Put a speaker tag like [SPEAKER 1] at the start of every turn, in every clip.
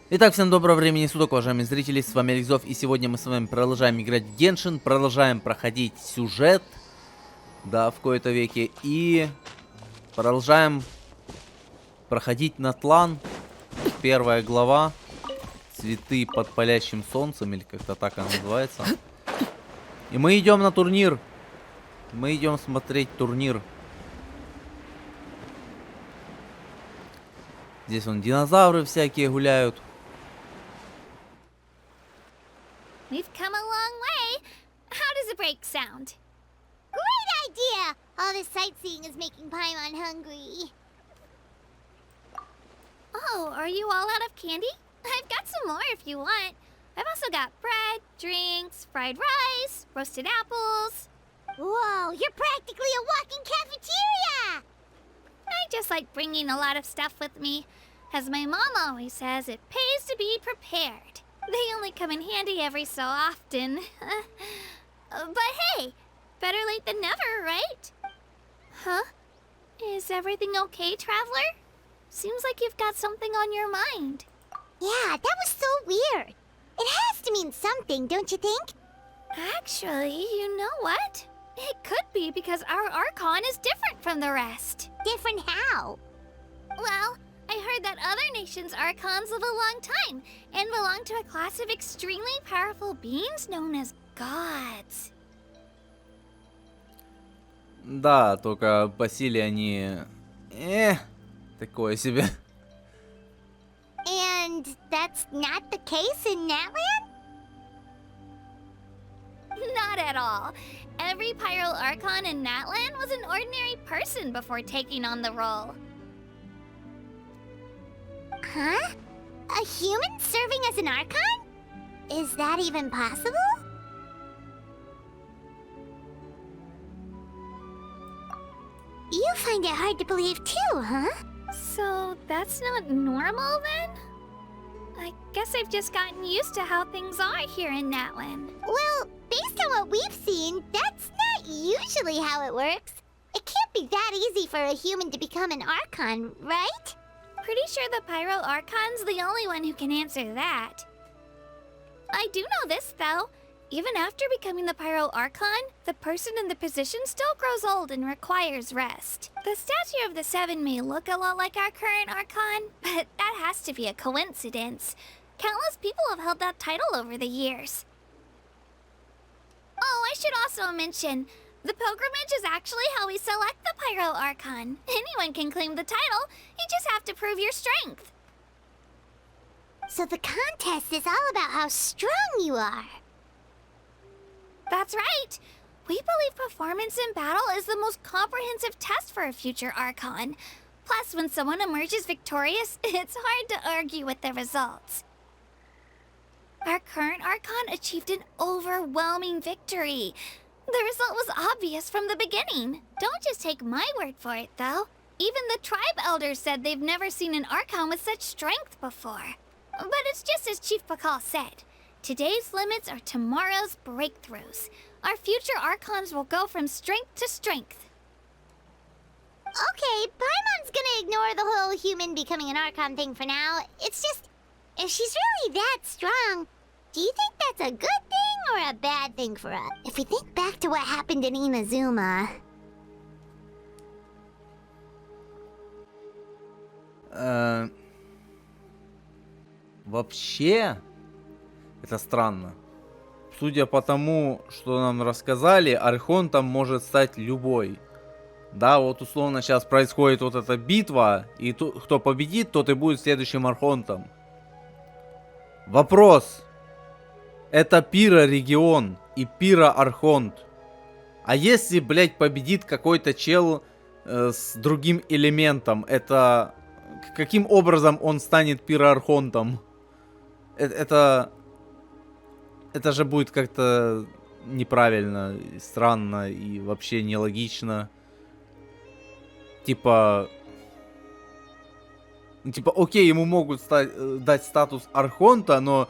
[SPEAKER 1] Итак, всем доброго времени суток, уважаемые зрители, с вами alekszov, и сегодня мы с вами продолжаем играть в Genshin, продолжаем проходить сюжет, да, в кои-то веке, и продолжаем проходить Натлан, первая глава, Цветы под палящим солнцем, или как-то так она называется. И мы идем на турнир, мы идем смотреть турнир. Здесь вон динозавры всякие гуляют.
[SPEAKER 2] We've come a long way. How does a break sound? Great idea! All this sightseeing is making Paimon hungry. Oh, are you all out of candy? I've got some more if you want. I've also got bread, drinks, fried rice, roasted apples. Whoa, you're practically a walking cafeteria! I just like bringing a lot of stuff with me. As my mom always says, it pays to be prepared. They only come in handy every so often. But hey, better late than never, right? Huh? Is everything okay, Traveler? Seems like you've got something on your mind. Yeah, that was so weird. It has to mean something, don't you think? Actually, you know what? It could be because our Archon is different from the rest. Different how? Well, I heard that other nations' Archons live a long time and belong to a class of extremely powerful beings known as gods.
[SPEAKER 1] Да, только по силе они... такое себе.
[SPEAKER 2] And that's not the case in Natlан? Not at all. Every Pyro Archon in Natlan was an ordinary person before taking on the role. Huh? A human serving as an Archon? Is that even possible? You find it hard to believe too, huh? So that's not normal then? I guess I've just gotten used to how things are here in Natlin. Well, based on what we've seen, that's not usually how it works. It can't be that easy for a human to become an Archon, right? Pretty sure the Pyro Archon's the only one who can answer that. I do know this, though. Even after becoming the Pyro Archon, the person in the position still grows old and requires rest. The statue of the Seven may look a lot like our current Archon, but that has to be a coincidence. Countless people have held that title over the years. Oh, I should also mention, the pilgrimage is actually how we select the Pyro Archon. Anyone can claim the title, you just have to prove your strength. So the contest is all about how strong you are. That's right. We believe performance in battle is the most comprehensive test for a future Archon. Plus, when someone emerges victorious, it's hard to argue with the results. Our current Archon achieved an overwhelming victory. The result was obvious from the beginning. Don't just take my word for it, though. Even the tribe elders said they've never seen an Archon with such strength before. But it's just as Chief Pakal said. Today's limits are tomorrow's breakthroughs. Our future Archons will go from strength to strength. Okay, Paimon's gonna ignore the whole human becoming an Archon thing for now. It's just, if she's really that strong, do you think that's a good thing or a bad thing for us? If we think back to what happened in Inazuma...
[SPEAKER 1] Вообще, это странно. Судя по тому, что нам рассказали, архонтом может стать любой. Да, вот условно сейчас происходит вот эта битва, и кто победит, тот и будет следующим архонтом. Вопрос. Это пира-регион и пира-архонт. А если, блядь, победит какой-то чел с другим элементом, это... Каким образом он станет пира-архонтом? Это же будет как-то неправильно, странно и вообще нелогично. Типа, окей, ему могут дать статус архонта, но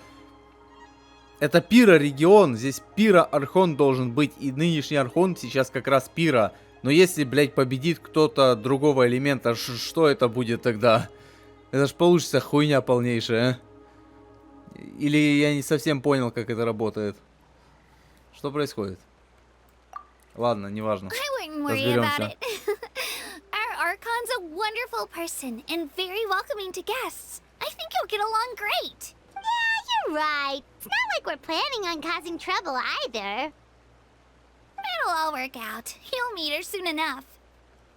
[SPEAKER 1] это пира-регион, здесь пира-архонт должен быть, и нынешний архонт сейчас как раз пира. Но если, блядь, победит кто-то другого элемента, что это будет тогда? Это ж получится хуйня полнейшая, а? Или я не совсем понял, как это работает. Что происходит? Ладно, неважно.
[SPEAKER 2] I wouldn't worry about
[SPEAKER 1] Разберемся.
[SPEAKER 2] it. Our Archon's a wonderful person and very welcoming to guests. I think you'll get along great. Yeah, you're right. It's not like we're planning on causing trouble either. It'll all work out. You'll meet her soon enough.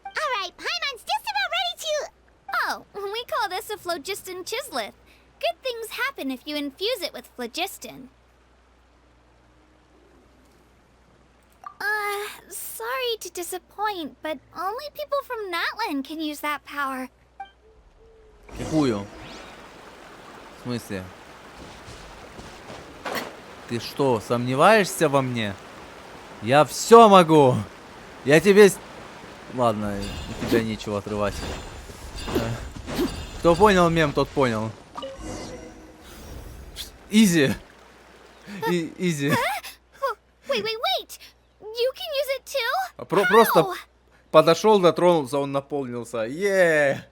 [SPEAKER 2] All right, Paimon's just about ready to... Oh, we call this a phlogiston chisleth. Good things happen if you infuse it with phlogiston. Sorry to disappoint, but only people from Natlin can use that power.
[SPEAKER 1] Какую? В смысле? Ты что, сомневаешься во мне? Я все могу! Я тебе... Ладно, у тебя нечего отрывать. Кто понял мем, тот понял. Изи! Изи.
[SPEAKER 2] Wait! You can use it too?
[SPEAKER 1] Просто
[SPEAKER 2] How?
[SPEAKER 1] подошел, дотронулся, он наполнился. Я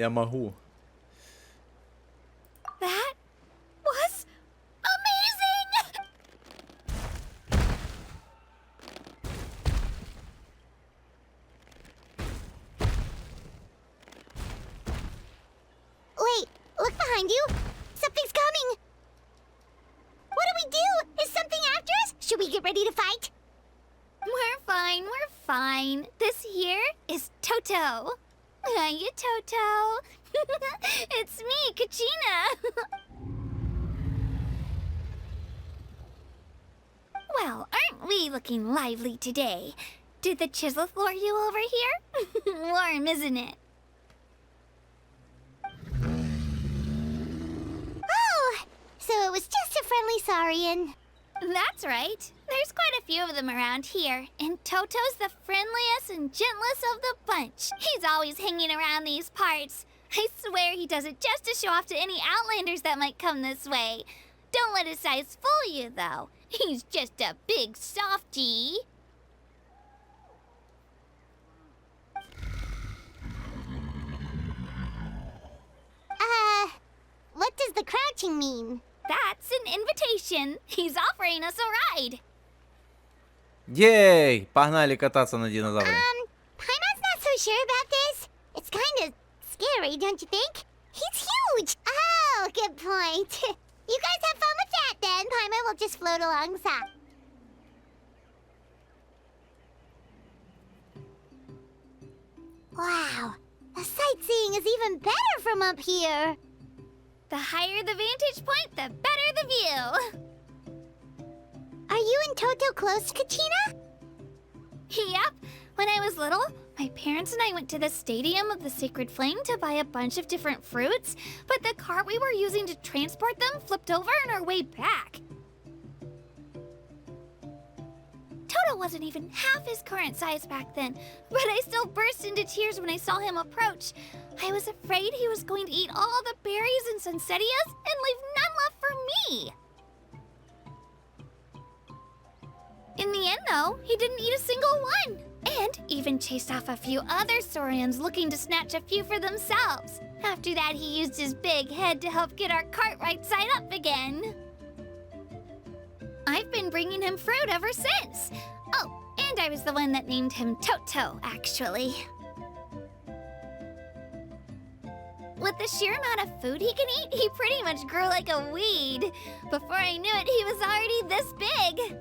[SPEAKER 1] могу.
[SPEAKER 2] That was amazing! Wait, look behind you. Something's coming. What do we do? Is something after us? Should we get ready to fight? We're fine. This here is Toto. Hiya, Toto. It's me, Kachina. Well, aren't we looking lively today? Did the Chisleth lure you over here? Warm, isn't it? Oh, so it was just a friendly saurian. That's right. There's quite a few of them around here, and Toto's the friendliest and gentlest of the bunch. He's always hanging around these parts. I swear he does it just to show off to any outlanders that might come this way. Don't let his size fool you, though. He's just a big softie. What does the crouching mean? That's an invitation. He's offering us a ride.
[SPEAKER 1] Ей! Погнали кататься на динозавре.
[SPEAKER 2] Paimon's not so sure about this. It's kind of scary, don't you think? He's huge. Oh, good point. You guys have fun with that then. Paimon will just float alongside. Wow, the sightseeing is even better from up here. The higher the vantage point, the better the view. Are you and Toto close, Kachina? Yep. When I was little, my parents and I went to the Stadium of the Sacred Flame to buy a bunch of different fruits, but the cart we were using to transport them flipped over on our way back. Toto wasn't even half his current size back then, but I still burst into tears when I saw him approach. I was afraid he was going to eat all the berries and sunsettias and leave none left for me. In the end, though, he didn't eat a single one, and even chased off a few other saurians looking to snatch a few for themselves. After that, he used his big head to help get our cart right side up again. I've been bringing him fruit ever since. Oh, and I was the one that named him Toto, actually. With the sheer amount of food he can eat, he pretty much grew like a weed. Before I knew it, he was already this big.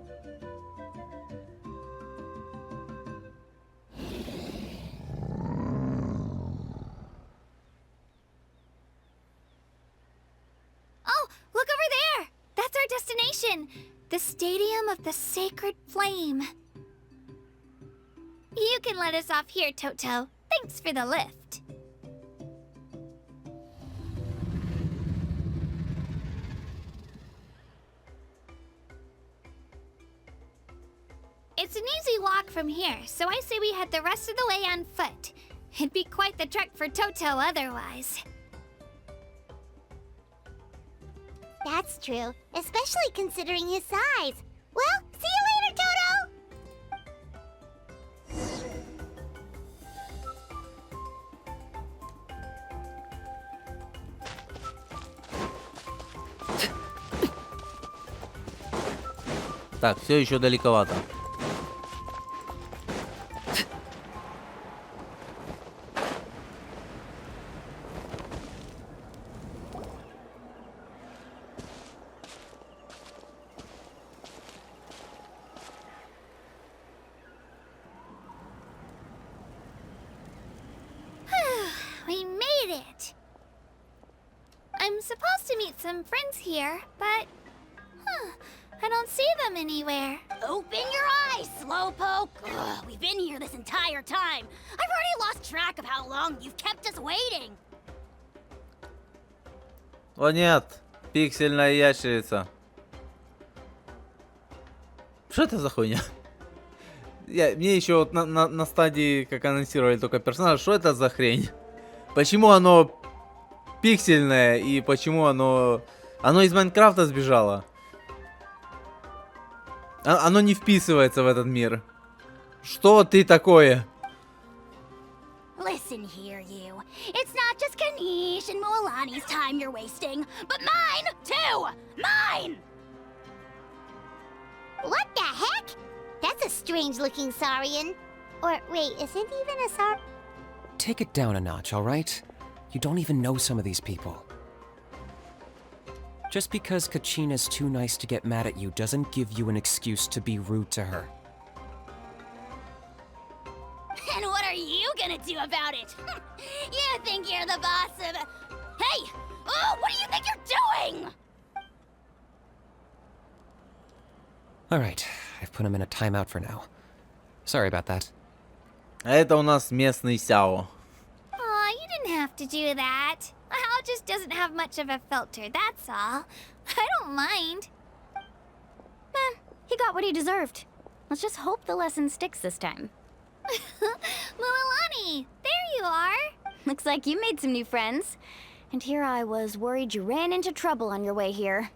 [SPEAKER 2] Oh, look over there! That's our destination! The Stadium of the Sacred Flame. You can let us off here, Toto. Thanks for the lift. It's an easy walk from here, so I say we head the rest of the way on foot. It'd be quite the trek for Toto otherwise. That's true, especially considering his size. Well, see you later, Toto!
[SPEAKER 1] Так, все еще далековато.
[SPEAKER 2] We made it! I'm supposed to meet some friends here, but... I don't see them anywhere.
[SPEAKER 3] Open your eyes, slowpoke! Ugh, we've been here this entire time. I've already lost track of how long you've kept us waiting.
[SPEAKER 1] О нет, пиксельная ящерица. Что это за хуйня? Мне еще вот на стадии, как анонсировали только персонаж, что это за хрень? Почему оно пиксельное и почему оно из Майнкрафта сбежало? Оно не вписывается в этот мир. Что ты такое?
[SPEAKER 3] Listen here, you. It's not just Kanish and Moalani's time you're wasting, but mine, too! Mine!
[SPEAKER 2] What the heck? That's a strange-looking Saurian. Or, wait, is it even a Saur...
[SPEAKER 4] Take it down a notch, alright? You don't even know some of these people. Just because Kachina's too nice to get mad at you doesn't give you an excuse to be rude to her.
[SPEAKER 3] And what are you gonna do about it? You think you're the boss of... Hey! Oh, what do you think you're doing?
[SPEAKER 4] Alright, I've put him in a timeout for now. Sorry about that.
[SPEAKER 1] А это у нас местный Сяо.
[SPEAKER 2] Aw, you didn't have to do that. Hal just doesn't have much of a filter, that's all. I don't mind.
[SPEAKER 5] He got what he deserved. Let's just hope the lesson sticks this time.
[SPEAKER 2] Mualani, there you are.
[SPEAKER 5] Looks like you made some new friends. And here I was worried you ran into trouble on your way here.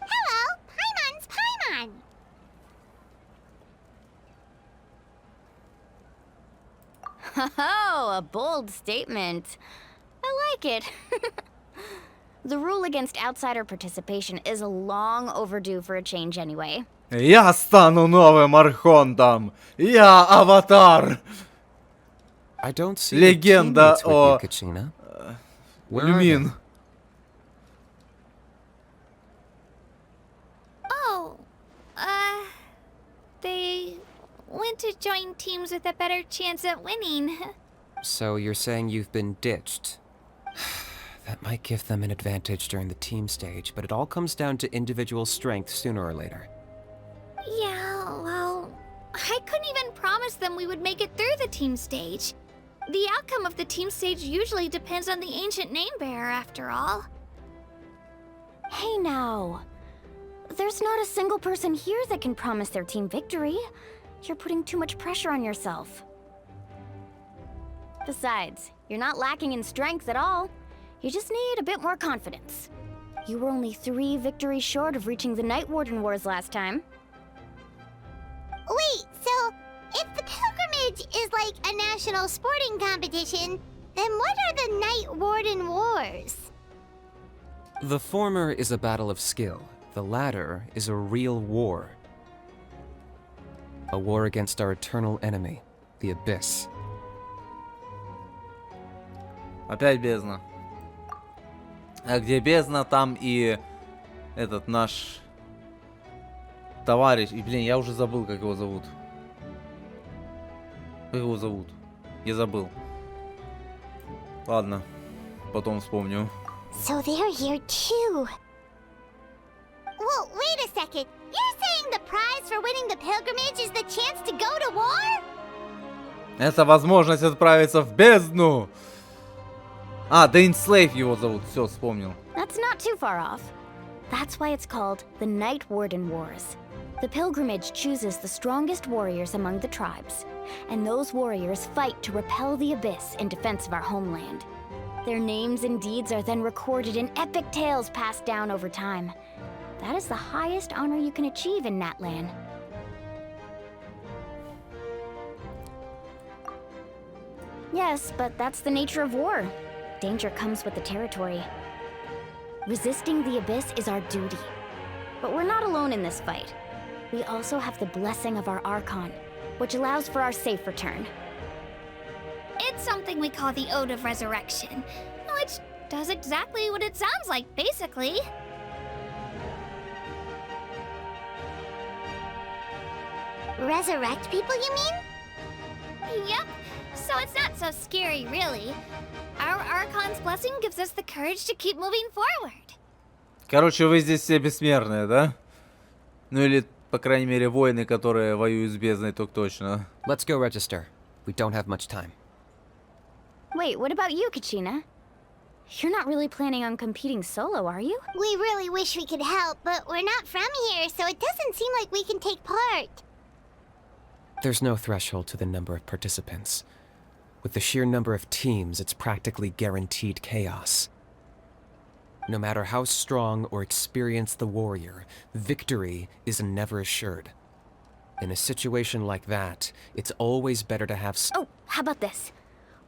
[SPEAKER 2] Hello, Paimon's Paimon.
[SPEAKER 5] Oh, a bold statement. I like it. The rule against outsider participation is long overdue for a change anyway.
[SPEAKER 1] Я стану новым архонтом. Я аватар.
[SPEAKER 4] I don't see
[SPEAKER 1] Легенда
[SPEAKER 4] the teammates with
[SPEAKER 1] о
[SPEAKER 4] you, Kachina. Where are they?
[SPEAKER 1] Люмин.
[SPEAKER 2] Oh, they went to join teams with a better chance at winning.
[SPEAKER 4] So you're saying you've been ditched? That might give them an advantage during the team stage, but it all comes down to individual strength sooner or later.
[SPEAKER 2] Yeah, well, I couldn't even promise them we would make it through the team stage. The outcome of the team stage usually depends on the ancient name bearer, after all.
[SPEAKER 5] Hey now. There's not a single person here that can promise their team victory. You're putting too much pressure on yourself. Besides, you're not lacking in strength at all. You just need a bit more confidence. You were only 3 victories short of reaching the Night Warden Wars last time.
[SPEAKER 2] Wait, so if the pilgrimage is like a national sporting competition, then what are the Night Warden Wars?
[SPEAKER 4] The former is a battle of skill. The latter is a real war. A war against our eternal enemy, the Abyss.
[SPEAKER 1] Опять бездна. А где бездна, там и этот наш товарищ. И, блин, я уже забыл, как его зовут. Как его зовут? Я забыл. Ладно, потом вспомню.
[SPEAKER 2] So they're here too. Well, wait a second. You're saying the prize for winning the pilgrimage is the chance to go to war?
[SPEAKER 1] Это возможность отправиться в бездну. А, The Enslave его зовут. Все, вспомнил.
[SPEAKER 5] That's not too far off. That's why it's called the Night Warden Wars. The pilgrimage chooses the strongest warriors among the tribes, and those warriors fight to repel the Abyss in defense of our homeland. Their names and deeds are then recorded in epic tales passed down over time. That is the highest honor you can achieve in Natlan. Yes, but that's the nature of war. Danger comes with the territory. Resisting the Abyss is our duty. But we're not alone in this fight. we also have the blessing of our Archon, which allows for our safe return.
[SPEAKER 2] It's something we call the Ode of Resurrection, which does exactly what it sounds like, basically.
[SPEAKER 3] Resurrect people, you mean?
[SPEAKER 2] Yep, so it's not so scary, really. Our Archon's blessing gives us the courage to keep moving forward.
[SPEAKER 1] Короче, вы здесь все бессмертные, да? Ну или, по крайней мере, воины, которые воюют с бездной, так точно.
[SPEAKER 4] Let's go register. We don't have much time.
[SPEAKER 5] Wait, what about you, Kachina? You're not really planning on competing solo, are you?
[SPEAKER 3] We really wish we could help, but we're not from here, so it doesn't seem like we can take part.
[SPEAKER 4] There's no threshold to the number of participants. With the sheer number of teams, it's practically guaranteed chaos. No matter how strong or experienced the warrior, victory is never assured. In a situation like that, it's always better to have
[SPEAKER 5] Oh, how about this?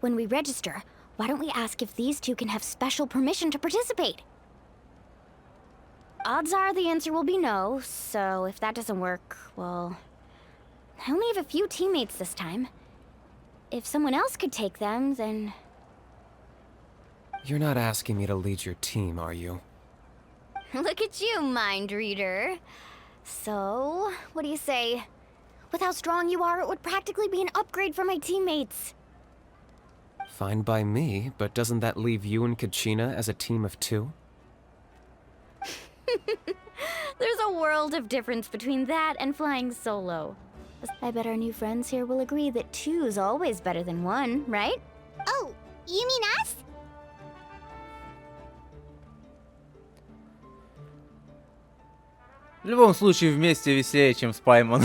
[SPEAKER 5] When we register, why don't we ask if these two can have special permission to participate? Odds are the answer will be no, so if that doesn't work, well... I only have a few teammates this time. If someone else could take them, then...
[SPEAKER 4] You're not asking me to lead your team, are you?
[SPEAKER 5] Look at you, mind reader. So, what do you say? With how strong you are, it would practically be an upgrade for my teammates.
[SPEAKER 4] Fine by me, but doesn't that leave you and Kachina as a team of two?
[SPEAKER 5] There's a world of difference between that and flying solo. I bet our new friends here will agree that two's always better than one, right?
[SPEAKER 3] Oh, you mean us?
[SPEAKER 1] В любом случае, вместе веселее, чем с Паймон.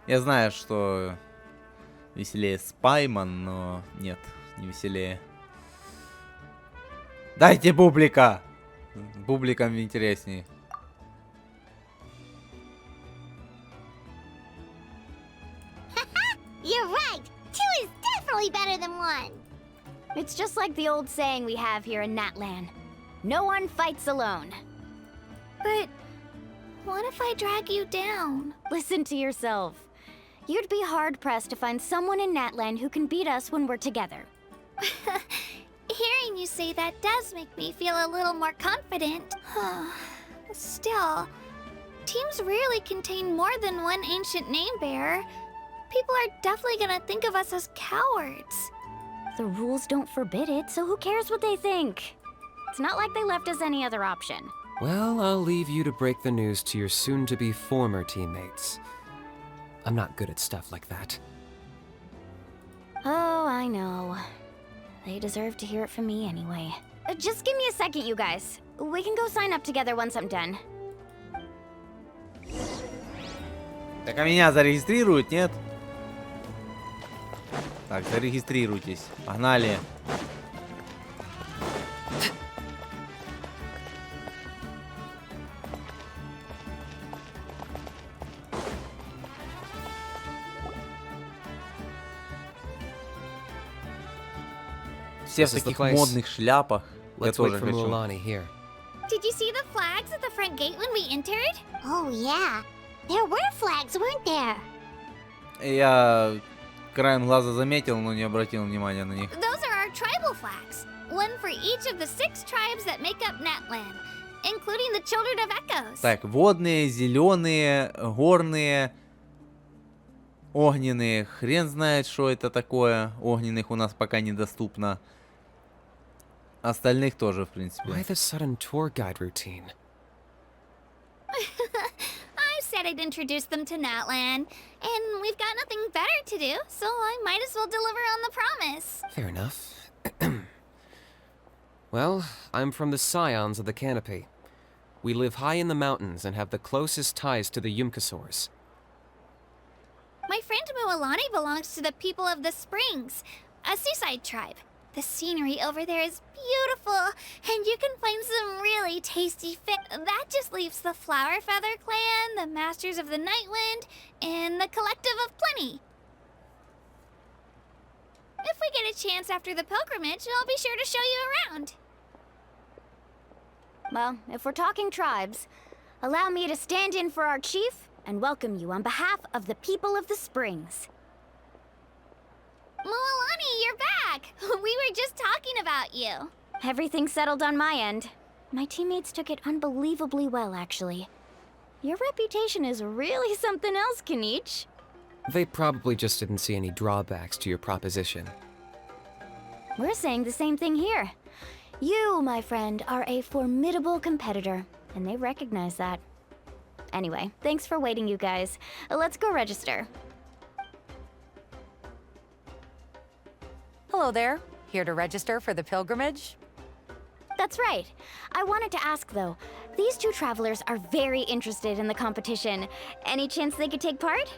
[SPEAKER 1] Я знаю, что веселее с Паймон, но нет, не веселее. Дайте бублика! Бубликом интереснее.
[SPEAKER 3] You're right. Two is definitely better than one.
[SPEAKER 5] It's just like the old saying we have here in Natlin. No one fights alone.
[SPEAKER 2] But what if I drag you down?
[SPEAKER 5] Listen to yourself. You'd be hard-pressed to find someone in Natlin who can beat us when we're together.
[SPEAKER 2] Hearing you say that does make me feel a little more confident. Still, teams rarely contain more than one ancient name bearer. People are definitely gonna think of us as cowards.
[SPEAKER 5] The rules don't forbid it, so who cares what they think? It's not like they left us any other option.
[SPEAKER 4] Well, I'll leave you to break the news to your soon-to-be former teammates. I'm not good at stuff like that.
[SPEAKER 5] Oh, I know. They deserve to hear it from me anyway. Just give me a second, you guys. We can go sign up together once I'm done.
[SPEAKER 1] Так, а меня зарегистрируют, нет? Так, зарегистрируйтесь. Погнали. Все в таких модных шляпах. Я тоже хочу.
[SPEAKER 2] Did you see the flags at the front gate when we entered?
[SPEAKER 3] Oh, yeah. There were flags, weren't there?
[SPEAKER 1] Я краем глаза заметил, но не обратил внимания на них.
[SPEAKER 2] Those are our tribal flags. One for each of the 6 tribes that make up Natlin, including the Children of Echoes.
[SPEAKER 1] Так, водные, зеленые, горные, огненные. Хрен знает, что это такое. Огненных у нас пока недоступно. Остальных тоже, в принципе.
[SPEAKER 4] Why the sudden tour guide routine?
[SPEAKER 2] I said I'd introduce them to Natlin, and we've got nothing better to do, so I might as well deliver on the promise.
[SPEAKER 4] Fair enough. Well, I'm from the Scions of the Canopy. We live high in the mountains and have the closest ties to the Yumkasaurs.
[SPEAKER 2] My friend Mualani belongs to the people of the Springs, a seaside tribe. The scenery over there is beautiful, and you can find some really tasty fish. That just leaves the Flower Feather Clan, the Masters of the Nightwind, and the Collective of Plenty. If we get a chance after the pilgrimage, I'll be sure to show you around.
[SPEAKER 5] Well, if we're talking tribes, Allow me to stand in for our chief and welcome you on behalf of the people of the Springs.
[SPEAKER 2] Mualani, you're back! We were just talking about you.
[SPEAKER 5] Everything settled on my end. My teammates took it unbelievably well, actually. Your reputation is really something else, Kanich.
[SPEAKER 4] They probably just didn't see any drawbacks to your proposition.
[SPEAKER 5] We're saying the same thing here. You, my friend, are a formidable competitor, and they recognize that. Anyway, thanks for waiting, you guys. Let's go register.
[SPEAKER 6] Hello there. Here to register for the pilgrimage?
[SPEAKER 5] That's right. I wanted to ask, though. These two travelers are very interested in the competition. Any chance they could take part?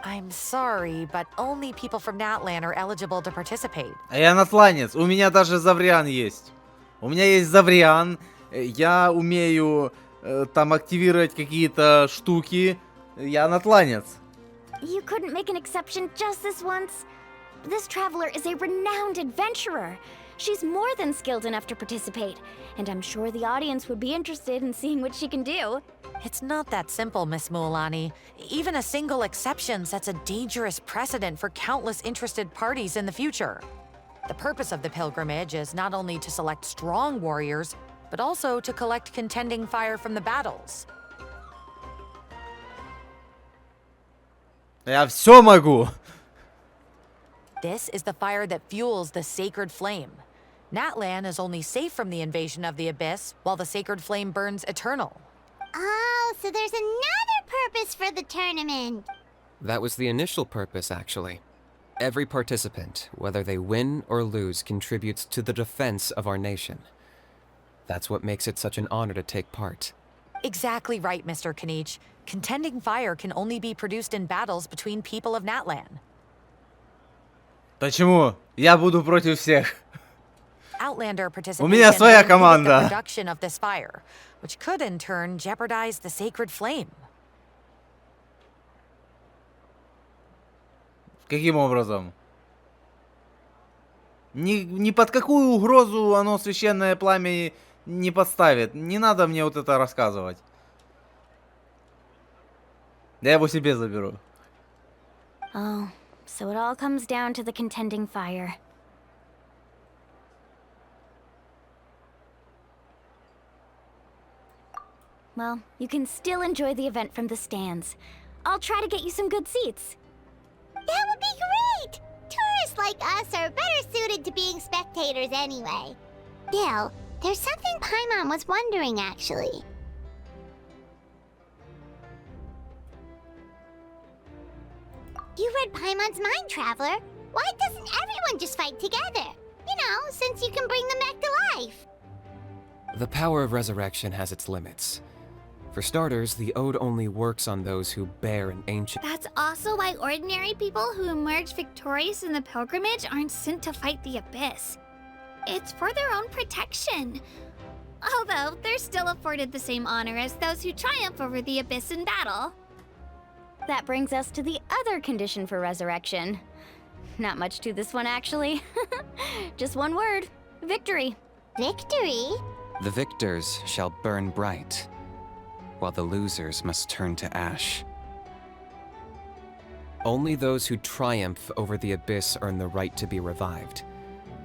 [SPEAKER 6] I'm sorry, but only people from Natlan are eligible to participate.
[SPEAKER 1] А я натланец, у меня даже завриан есть. У меня есть завриан, я умею там активировать какие-то штуки. Я натланец.
[SPEAKER 5] You couldn't make an exception just this once? This traveler is a renowned adventurer. She's more than skilled enough to participate, and I'm sure the audience would be interested in seeing what she can do.
[SPEAKER 6] It's not that simple, Miss Mualani. Even a single exception sets a dangerous precedent for countless interested parties in the future. The purpose of the pilgrimage is not only to select strong warriors, but also to collect contending fire from the battles.
[SPEAKER 1] Я все могу.
[SPEAKER 6] This is the fire that fuels the sacred flame. Natlan is only safe from the invasion of the abyss, while the sacred flame burns eternal.
[SPEAKER 2] Oh, so there's another purpose for the tournament.
[SPEAKER 4] That was the initial purpose, actually. Every participant, whether they win or lose, contributes to the defense of our nation. That's what makes it such an honor to take part.
[SPEAKER 6] Exactly right, Mr. Kanich. Contending fire can only be produced in battles between people of Natlan.
[SPEAKER 1] Почему? Я буду против всех.
[SPEAKER 6] Outlander
[SPEAKER 1] У меня
[SPEAKER 6] participation
[SPEAKER 1] своя
[SPEAKER 6] will inhibit the
[SPEAKER 1] команда.
[SPEAKER 6] production of this fire, which could in turn jeopardize the sacred flame.
[SPEAKER 1] Каким образом? Ни под какую угрозу оно священное пламя не подставит. Не надо мне вот это рассказывать. Я его себе заберу.
[SPEAKER 5] Oh, so it all comes down to the contending fire. Well, you can still enjoy the event from the stands. I'll try to get you some good seats.
[SPEAKER 2] That would be great! Tourists like us are better suited to being spectators anyway. Still, there's something Paimon was wondering, actually. You read Paimon's mind, Traveler. Why doesn't everyone just fight together? You know, since you can bring them back to life.
[SPEAKER 4] The power of resurrection has its limits. For starters, the ode only works on those who bear an ancient...
[SPEAKER 2] That's also why ordinary people who emerge victorious in the pilgrimage aren't sent to fight the abyss. It's for their own protection. Although, they're still afforded the same honor as those who triumph over the abyss in battle.
[SPEAKER 5] That brings us to the other condition for resurrection. Not much to this one, actually. Just one word. Victory.
[SPEAKER 2] Victory?
[SPEAKER 7] The victors shall burn bright, while the losers must turn to ash.
[SPEAKER 4] Only those who triumph over the abyss earn the right to be revived.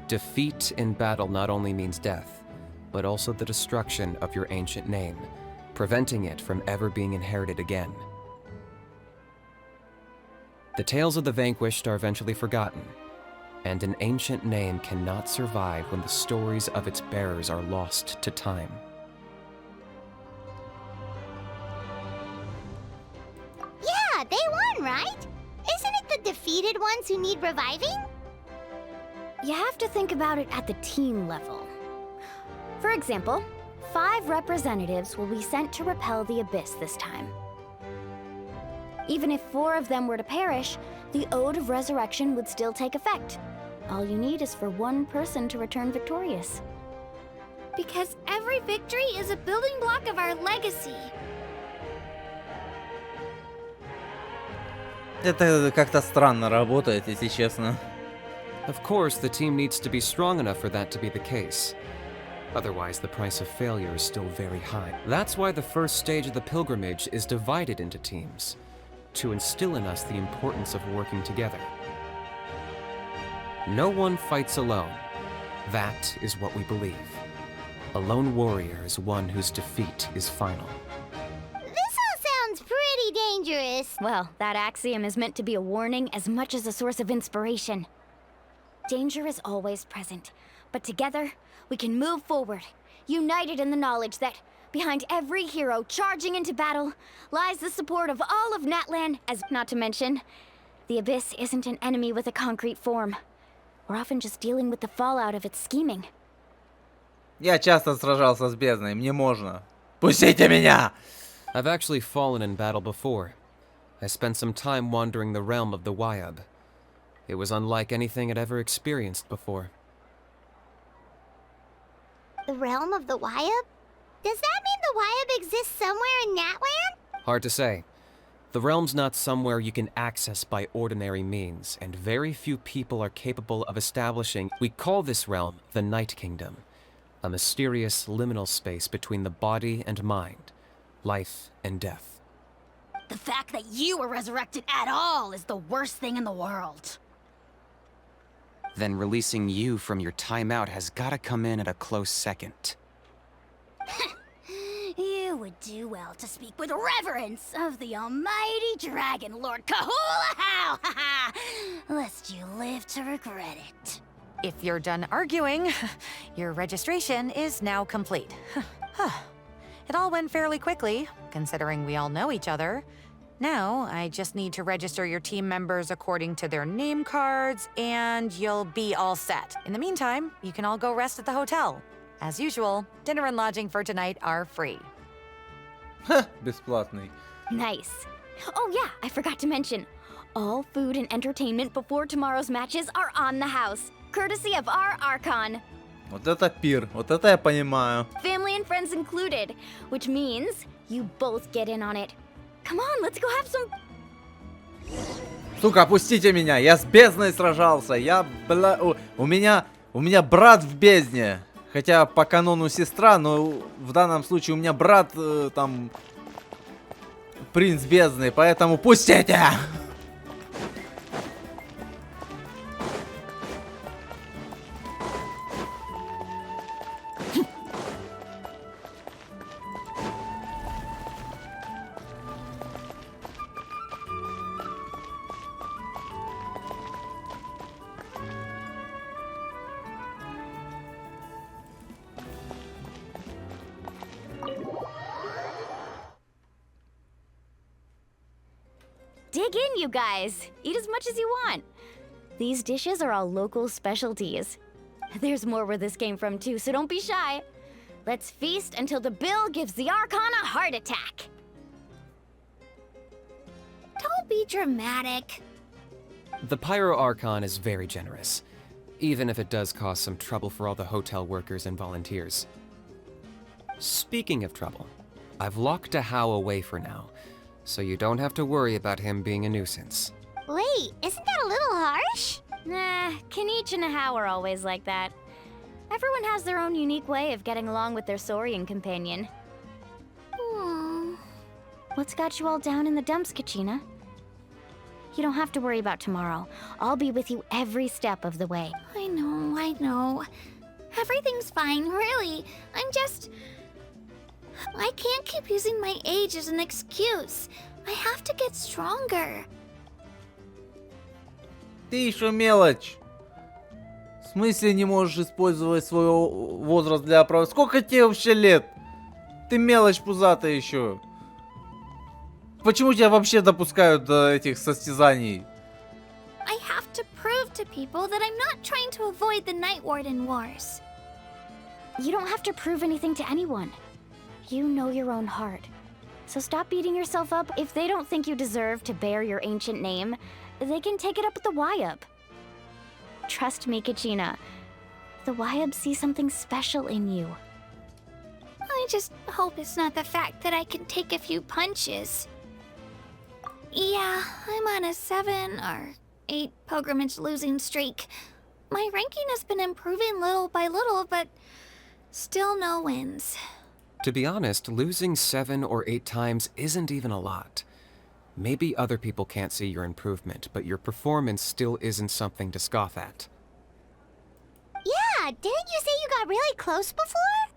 [SPEAKER 4] Defeat in battle not only means death, but also the destruction of your ancient name, preventing it from ever being inherited again. The tales of the vanquished are eventually forgotten, and an ancient name cannot survive when the stories of its bearers are lost to time.
[SPEAKER 2] Yeah, they won, right? Isn't it the defeated ones who need reviving?
[SPEAKER 5] You have to think about it at the team level. For example, 5 representatives will be sent to repel the abyss this time. Even if 4 of them were to perish, the Ode of Resurrection would still take effect. All you need is for 1 person to return victorious.
[SPEAKER 2] Because every victory is a building block of our legacy.
[SPEAKER 1] Это как-то странно работает, если честно.
[SPEAKER 4] Of course, the team needs to be strong enough for that to be the case. Otherwise, the price of failure is still very high. That's why the first stage of the pilgrimage is divided into teams, to instill in us the importance of working together. No one fights alone. That is what we believe. A lone warrior is one whose defeat is final.
[SPEAKER 2] This all sounds pretty dangerous.
[SPEAKER 5] Well, that axiom is meant to be a warning as much as a source of inspiration. Danger is always present, but together, we can move forward, united in the knowledge that behind every hero charging into battle lies the support of all of Natlan, as not to mention, the Abyss isn't an enemy with a concrete form. We're often just dealing with the fallout of its scheming.
[SPEAKER 1] Я часто сражался с бездной, мне можно. Пустите меня!
[SPEAKER 4] I've actually fallen in battle before. I spent some time wandering the realm of the Wyab. It was unlike anything I'd ever experienced before.
[SPEAKER 2] The realm of the Wyab? Does that mean the Wyab exists somewhere in Natlan?
[SPEAKER 4] Hard to say. The realm's not somewhere you can access by ordinary means, and very few people are capable of establishing. We call this realm the Night Kingdom, a mysterious liminal space between the body and mind, life and death.
[SPEAKER 3] The fact that you were resurrected at all is the worst thing in the world.
[SPEAKER 7] Then releasing you from your timeout has gotta come in at a close second.
[SPEAKER 3] You would do well to speak with reverence of the almighty dragon Lord Kahula-How, lest you live to regret it.
[SPEAKER 6] If you're done arguing, your registration is now complete. It all went fairly quickly, considering we all know each other. Now, I just need to register your team members according to their name cards, and you'll be all set. In the meantime, you can all go rest at the hotel. As usual, dinner and lodging for tonight are free.
[SPEAKER 1] Ха, бесплатный.
[SPEAKER 5] Nice. Oh yeah, I forgot to mention. All food and entertainment before tomorrow's matches are on the house, courtesy of our Archon.
[SPEAKER 1] Вот это пир, вот это я понимаю.
[SPEAKER 5] Family and friends included, which means you both get in on it. Come on, let's go have some...
[SPEAKER 1] Сука, опустите меня, я с бездной сражался, у меня брат в бездне. Хотя по канону сестра, но в данном случае у меня брат там принц бездны, поэтому пустите!
[SPEAKER 5] Dig in, you guys. Eat as much as you want. These dishes are all local specialties. There's more where this came from too, so don't be shy. Let's feast until the bill gives the Archon a heart attack.
[SPEAKER 2] Don't be dramatic.
[SPEAKER 4] The Pyro Archon is very generous, even if it does cause some trouble for all the hotel workers and volunteers. Speaking of trouble, I've locked a How away for now, so you don't have to worry about him being a nuisance.
[SPEAKER 2] Wait, isn't that a little harsh?
[SPEAKER 5] Nah, Kanich and Ahau are always like that. Everyone has their own unique way of getting along with their Saurian companion. What's got you all down in the dumps, Kachina? You don't have to worry about tomorrow. I'll be with you every step of the way.
[SPEAKER 2] I know. Everything's fine, really. I can't keep using my age as an excuse. I have to get stronger.
[SPEAKER 1] Ты еще мелочь. В смысле не можешь использовать свой возраст для оправдания? Сколько тебе вообще лет? Ты мелочь пузатая еще. Почему тебя вообще допускают до этих состязаний?
[SPEAKER 2] I have to prove to people that I'm not trying to avoid the Night Warden Wars.
[SPEAKER 5] You don't have to prove anything to anyone. You know your own heart. So stop beating yourself up. If they don't think you deserve to bear your ancient name, they can take it up with the Wyab. Trust me, Kachina. The Wyab see something special in you.
[SPEAKER 2] I just hope it's not the fact that I can take a few punches. Yeah, I'm on a 7 or 8 pilgrimage losing streak. My ranking has been improving little by little, but Still no wins.
[SPEAKER 4] To be honest, losing 7 or 8 times isn't even a lot. Maybe other people can't see your improvement, but your performance still isn't something to scoff at.
[SPEAKER 3] Yeah, didn't you say you got really close before?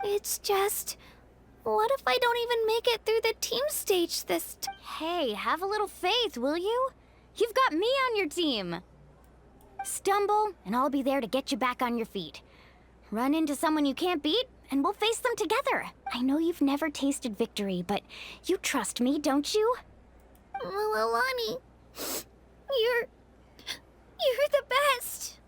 [SPEAKER 2] It's just... what if I don't even make it through the team stage this time?
[SPEAKER 5] Hey, have a little faith, will you? You've got me on your team. Stumble, and I'll be there to get you back on your feet. Run into someone you can't beat, and we'll face them together. I know you've never tasted victory, but you trust me, don't you?
[SPEAKER 2] Well, Alani, you're the best.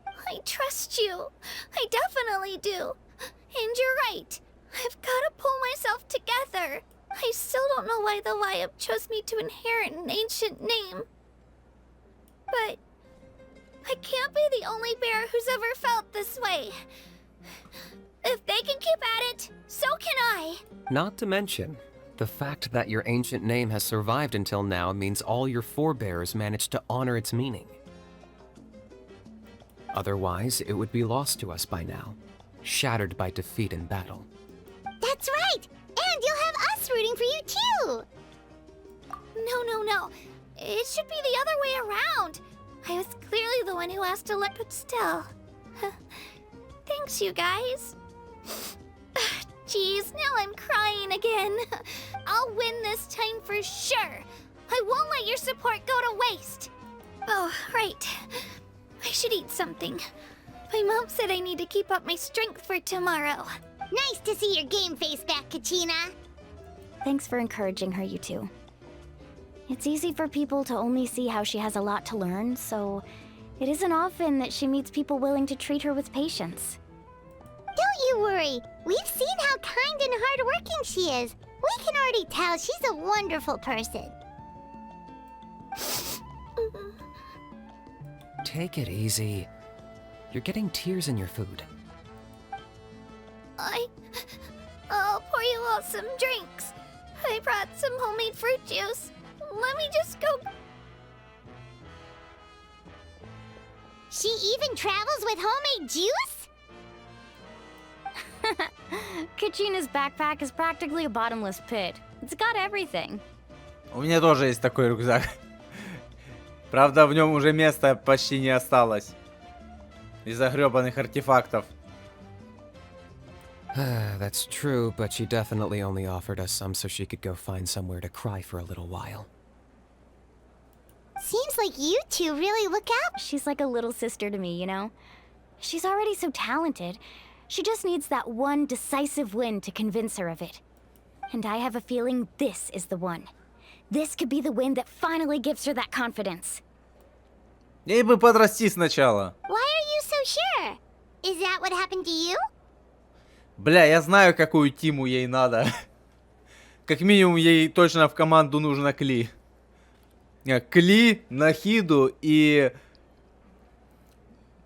[SPEAKER 2] I trust you. I definitely do. And you're right. I've got to pull myself together. I still don't know why the Liab chose me to inherit an ancient name. But I can't be the only bear who's ever felt this way. If they can keep at it, so can I.
[SPEAKER 4] Not to mention, the fact that your ancient name has survived until now means all your forebears managed to honor its meaning. Otherwise, it would be lost to us by now, shattered by defeat in battle.
[SPEAKER 3] That's right! And you'll have us rooting for you too!
[SPEAKER 2] No. It should be the other way around. I was clearly the one who asked to let, but still. Thanks, you guys. Jeez, now I'm crying again. I'll win this time for sure. I won't let your support go to waste. Oh, right. I should eat something. My mom said I need to keep up my strength for tomorrow.
[SPEAKER 3] Nice to see your game face back, Kachina.
[SPEAKER 5] Thanks for encouraging her, you two. It's easy for people to only see how she has a lot to learn, so it isn't often that she meets people willing to treat her with patience.
[SPEAKER 3] Don't you worry. We've seen how kind and hardworking she is. We can already tell she's a wonderful person.
[SPEAKER 4] Take it easy. You're getting tears in your food.
[SPEAKER 2] I'll pour you all some drinks. I brought some homemade fruit juice. Let me just go.
[SPEAKER 3] She even travels with homemade juice?
[SPEAKER 5] Kachina's backpack is practically a bottomless pit. It's got everything.
[SPEAKER 1] У меня тоже есть такой рюкзак. Правда, в нем уже места почти не осталось. Из-за грёбаных артефактов.
[SPEAKER 4] That's true, but she definitely only offered us some so she could go find somewhere to cry for a little while.
[SPEAKER 3] Seems like you two really look out.
[SPEAKER 5] She's like a little sister to me, you know? She's already so talented. She just needs that one decisive win to convince her of it. And I have a feeling this is the one. This could be the win that finally gives her that confidence.
[SPEAKER 1] Ей бы подрасти сначала.
[SPEAKER 3] Why are you so sure? Is that what happened to you?
[SPEAKER 1] Бля, я знаю, какую тиму ей надо. Как минимум, ей точно в команду нужно Кли. Кли, Нахиду и...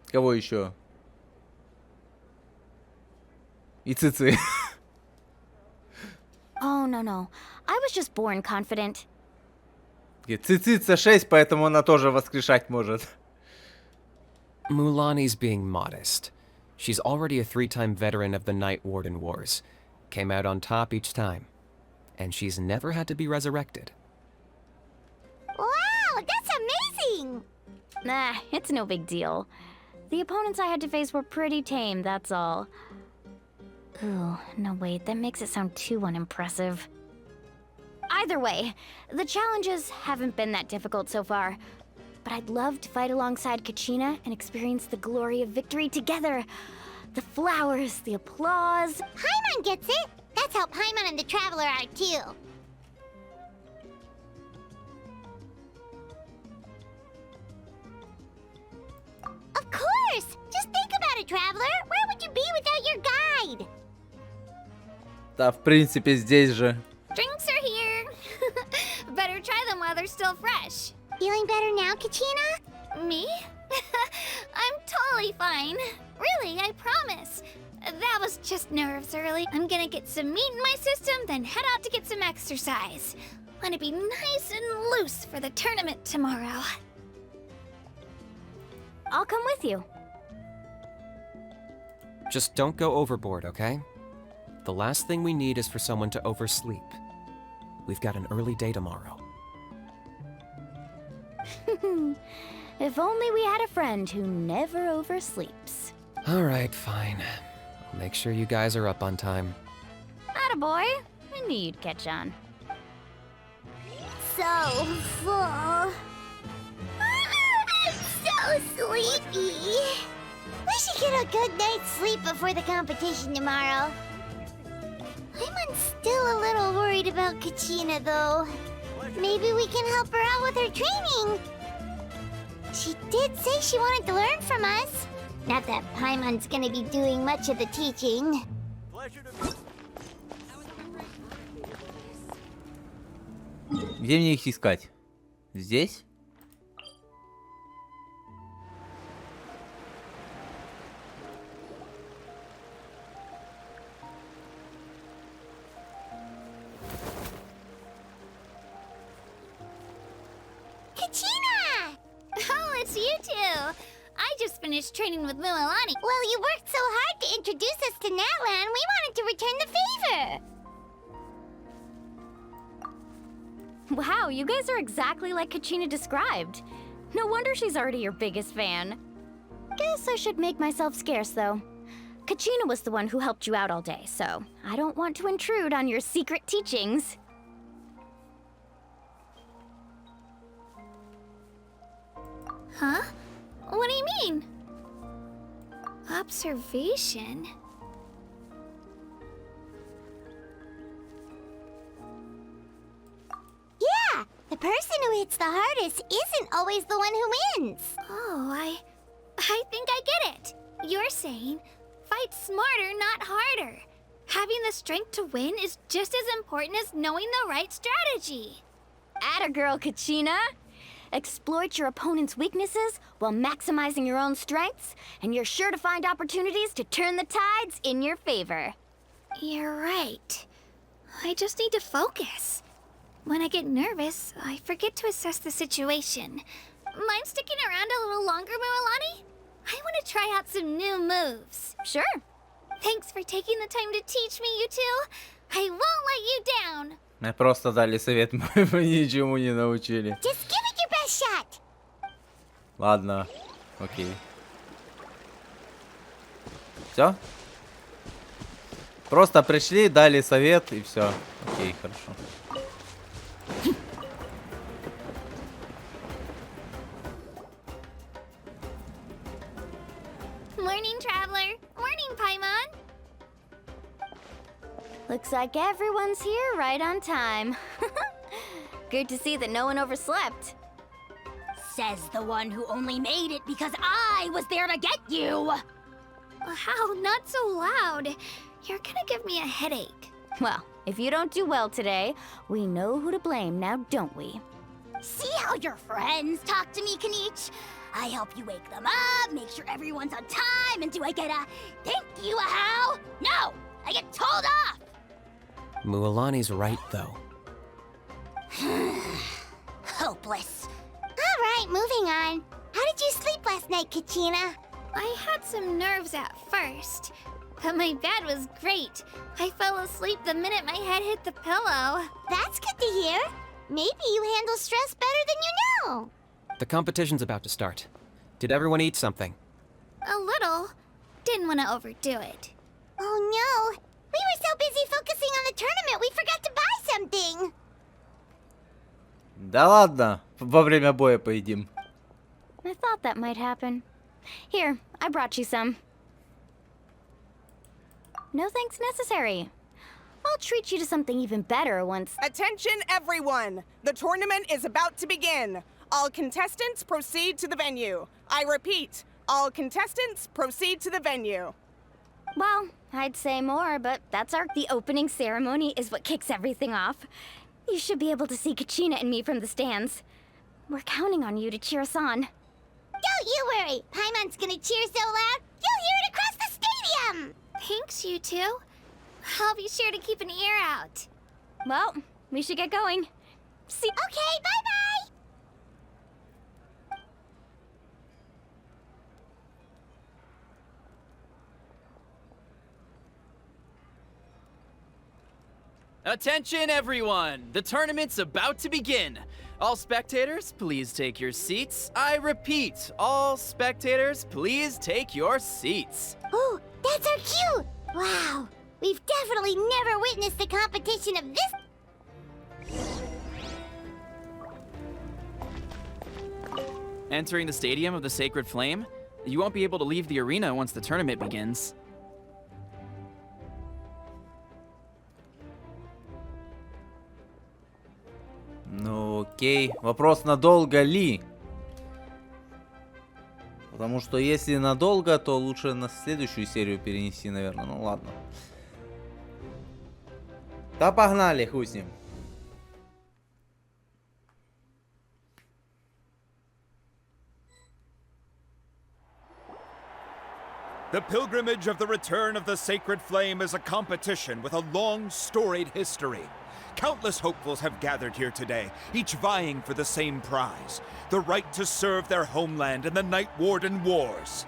[SPEAKER 1] Кого еще? И Цветы.
[SPEAKER 5] Oh, no. I was just born confident.
[SPEAKER 1] Цветы C6, поэтому она тоже воскрешать может.
[SPEAKER 4] Mulani's being modest. She's already a 3-time veteran of the Night Warden Wars. Came out on top each time. And she's never had to be resurrected.
[SPEAKER 3] Wow, that's amazing!
[SPEAKER 5] Nah, it's no big deal. The opponents I had to face were pretty tame, that's all. Ooh, no wait, that makes it sound too unimpressive. Either way, the challenges haven't been that difficult so far. But I'd love to fight alongside Kachina and experience the glory of victory together. The flowers, the applause.
[SPEAKER 3] Paimon gets it! That's how Paimon and the Traveler are too. Of course! Just think about it, Traveler! Where would you be without your guide?
[SPEAKER 1] Да, в принципе, здесь же.
[SPEAKER 2] Drinks are here. Better try them while they're still fresh.
[SPEAKER 3] Feeling better now, Kachina?
[SPEAKER 2] Me? I'm totally fine. Really, I promise. That was just nerves early. I'm gonna get some meat in my system, then head out to get some exercise. Wanna be nice and loose for the tournament tomorrow.
[SPEAKER 5] I'll come with you.
[SPEAKER 4] Just don't go overboard, okay? The last thing we need is for someone to oversleep. We've got an early day tomorrow.
[SPEAKER 5] If only we had a friend who never oversleeps.
[SPEAKER 4] Alright, fine. I'll make sure you guys are up on time.
[SPEAKER 5] Attaboy. I knew you'd catch on.
[SPEAKER 2] So full. I'm so sleepy. We should get a good night's sleep before the competition tomorrow. I'm still a little worried about Kachina, though. Maybe we can help her out with her training. She did say she wanted to learn from us. Not that Paimon's gonna be doing much of the teaching.
[SPEAKER 1] Где мне их искать? Здесь?
[SPEAKER 2] Kachina! Oh, it's you two. I just finished training with Mualani. Well, you worked so hard to introduce us to Natlan, we wanted to return the favor.
[SPEAKER 5] Wow, you guys are exactly like Kachina described. No wonder she's already your biggest fan. Guess I should make myself scarce, though. Kachina was the one who helped you out all day, so I don't want to intrude on your secret teachings.
[SPEAKER 2] Huh? What do you mean? Observation? Yeah, the person who hits the hardest isn't always the one who wins. Oh, I think I get it. You're saying, fight smarter, not harder. Having the strength to win is just as important as knowing the right strategy.
[SPEAKER 5] Atta girl, Kachina! Exploit your opponent's weaknesses while maximizing your own strengths, and you're sure to find opportunities to turn the tides in your favor.
[SPEAKER 2] You're right. I just need to focus. When I get nervous, I forget to assess the situation. Mind sticking around a little longer, Mualani? I want to try out some new moves.
[SPEAKER 5] Sure.
[SPEAKER 2] Thanks for taking the time to teach me, you two. I won't let you down.
[SPEAKER 1] Мне просто дали совет, мы ничему не научили.
[SPEAKER 2] Just give it your best shot.
[SPEAKER 1] Ладно, окей. Все? Просто пришли, дали совет и все. Окей, хорошо.
[SPEAKER 2] Morning, traveler. Morning, Paimon.
[SPEAKER 5] Looks like everyone's here right on time. Good to see that no one overslept.
[SPEAKER 3] Says the one who only made it because I was there to get you!
[SPEAKER 2] How? Not so loud. You're gonna give me a headache.
[SPEAKER 5] Well, if you don't do well today, we know who to blame now, don't we?
[SPEAKER 3] See how your friends talk to me, Kanich? I help you wake them up, make sure everyone's on time, and do I get a thank you, a how? No! I get told off!
[SPEAKER 4] Mualani's right, though.
[SPEAKER 3] Hopeless.
[SPEAKER 2] All right, moving on. How did you sleep last night, Kachina? I had some nerves at first, but my bed was great. I fell asleep the minute my head hit the pillow. That's good to hear. Maybe you handle stress better than you know.
[SPEAKER 4] The competition's about to start. Did everyone eat something?
[SPEAKER 2] A little. Didn't want to overdo it. Oh no! We were so busy focusing on the tournament, we forgot to buy something.
[SPEAKER 1] Да ладно, во время боя поедим.
[SPEAKER 5] I thought that might happen. Here, I brought you some. No thanks necessary. I'll treat you to something even better once...
[SPEAKER 8] Attention, everyone! The tournament is about to begin. All contestants proceed to the venue. I repeat, all contestants proceed to the venue.
[SPEAKER 5] Well, I'd say more, but that's the opening ceremony is what kicks everything off. You should be able to see Kachina and me from the stands. We're counting on you to cheer us on.
[SPEAKER 2] Don't you worry. Paimon's gonna cheer so loud, you'll hear it across the stadium. Thanks, you two. I'll be sure to keep an ear out.
[SPEAKER 5] Well, we should get going. See...
[SPEAKER 2] Okay, bye-bye!
[SPEAKER 9] Attention everyone! The tournament's about to begin! All spectators, please take your seats. I repeat, all spectators, please take your seats.
[SPEAKER 3] Oh, that's our cue! Wow, we've definitely never witnessed a competition of this.
[SPEAKER 9] Entering the Stadium of the Sacred Flame, you won't be able to leave the arena once the tournament begins.
[SPEAKER 1] Ну окей. Вопрос, надолго ли? Потому что если надолго, то лучше на следующую серию перенести, наверное. Ну ладно. Да погнали, хуй с ним.
[SPEAKER 10] The pilgrimage of the return of the sacred flame is a competition with a long, storied history. Countless hopefuls have gathered here today, each vying for the same prize, the right to serve their homeland in the Night Warden Wars.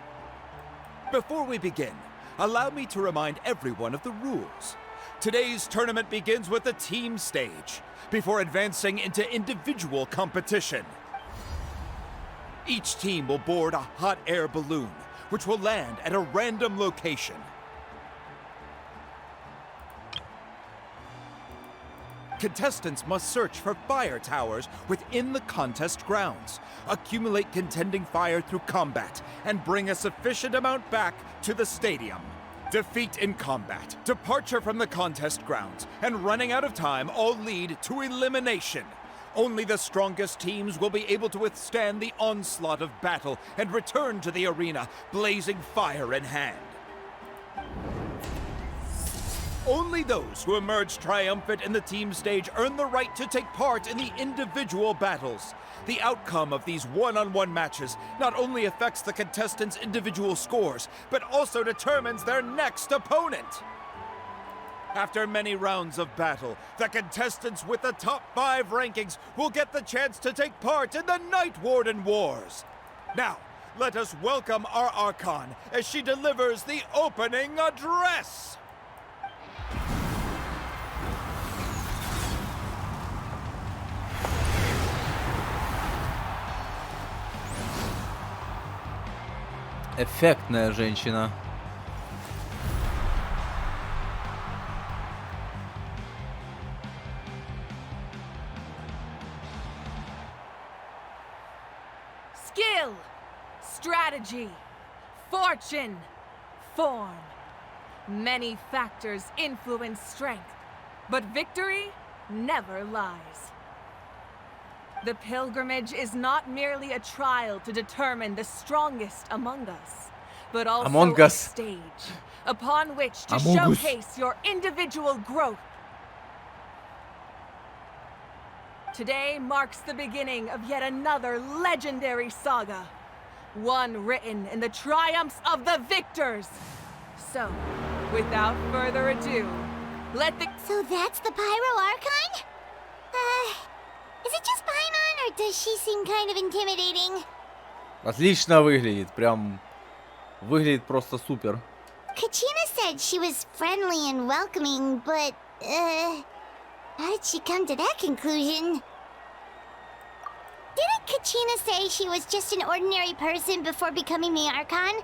[SPEAKER 10] Before we begin, allow me to remind everyone of the rules. Today's tournament begins with the team stage, before advancing into individual competition. Each team will board a hot air balloon, which will land at a random location. Contestants must search for fire towers within the contest grounds, accumulate contending fire through combat, and bring a sufficient amount back to the stadium. Defeat in combat, departure from the contest grounds, and running out of time all lead to elimination. Only the strongest teams will be able to withstand the onslaught of battle and return to the arena, blazing fire in hand. Only those who emerge triumphant in the team stage earn the right to take part in the individual battles. The outcome of these one-on-one matches not only affects the contestants' individual scores, but also determines their next opponent. After many rounds of battle, the contestants with the top 5 rankings will get the chance to take part in the Night Warden Wars. Now, let us welcome our Archon as she delivers the opening address.
[SPEAKER 1] Эффектная женщина.
[SPEAKER 11] Skill, strategy, fortune, form. Many factors influence strength, but victory never lies. The pilgrimage is not merely a trial to determine the strongest among us, but also a stage upon which to showcase your individual growth. Today marks the beginning of yet another legendary saga, one written in the triumphs of the victors. So, without further ado, let the...
[SPEAKER 3] So that's the Pyro Archon? Is it just Paimon, or does she seem kind of intimidating?
[SPEAKER 1] Отлично выглядит, прям выглядит просто супер.
[SPEAKER 3] Kachina said she was friendly and welcoming, but, how did she come to that conclusion? Didn't Kachina say she was just an ordinary person before becoming the Archon?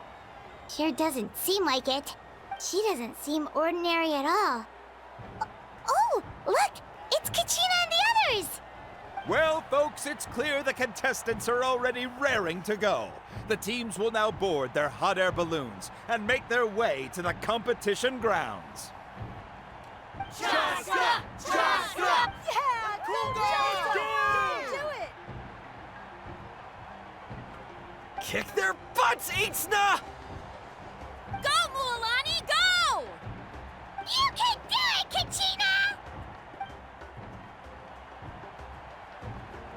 [SPEAKER 3] Sure doesn't seem like it. She doesn't seem ordinary at all. Oh, look! It's Kachina and the others!
[SPEAKER 10] Well, folks, it's clear the contestants are already raring to go. The teams will now board their hot air balloons and make their way to the competition grounds.
[SPEAKER 11] Chaska! Chaska! Yeah! Cool girl! Do it!
[SPEAKER 10] Kick their butts, Itzna!
[SPEAKER 2] Go, Mualani, go!
[SPEAKER 3] You can do it, Kachina!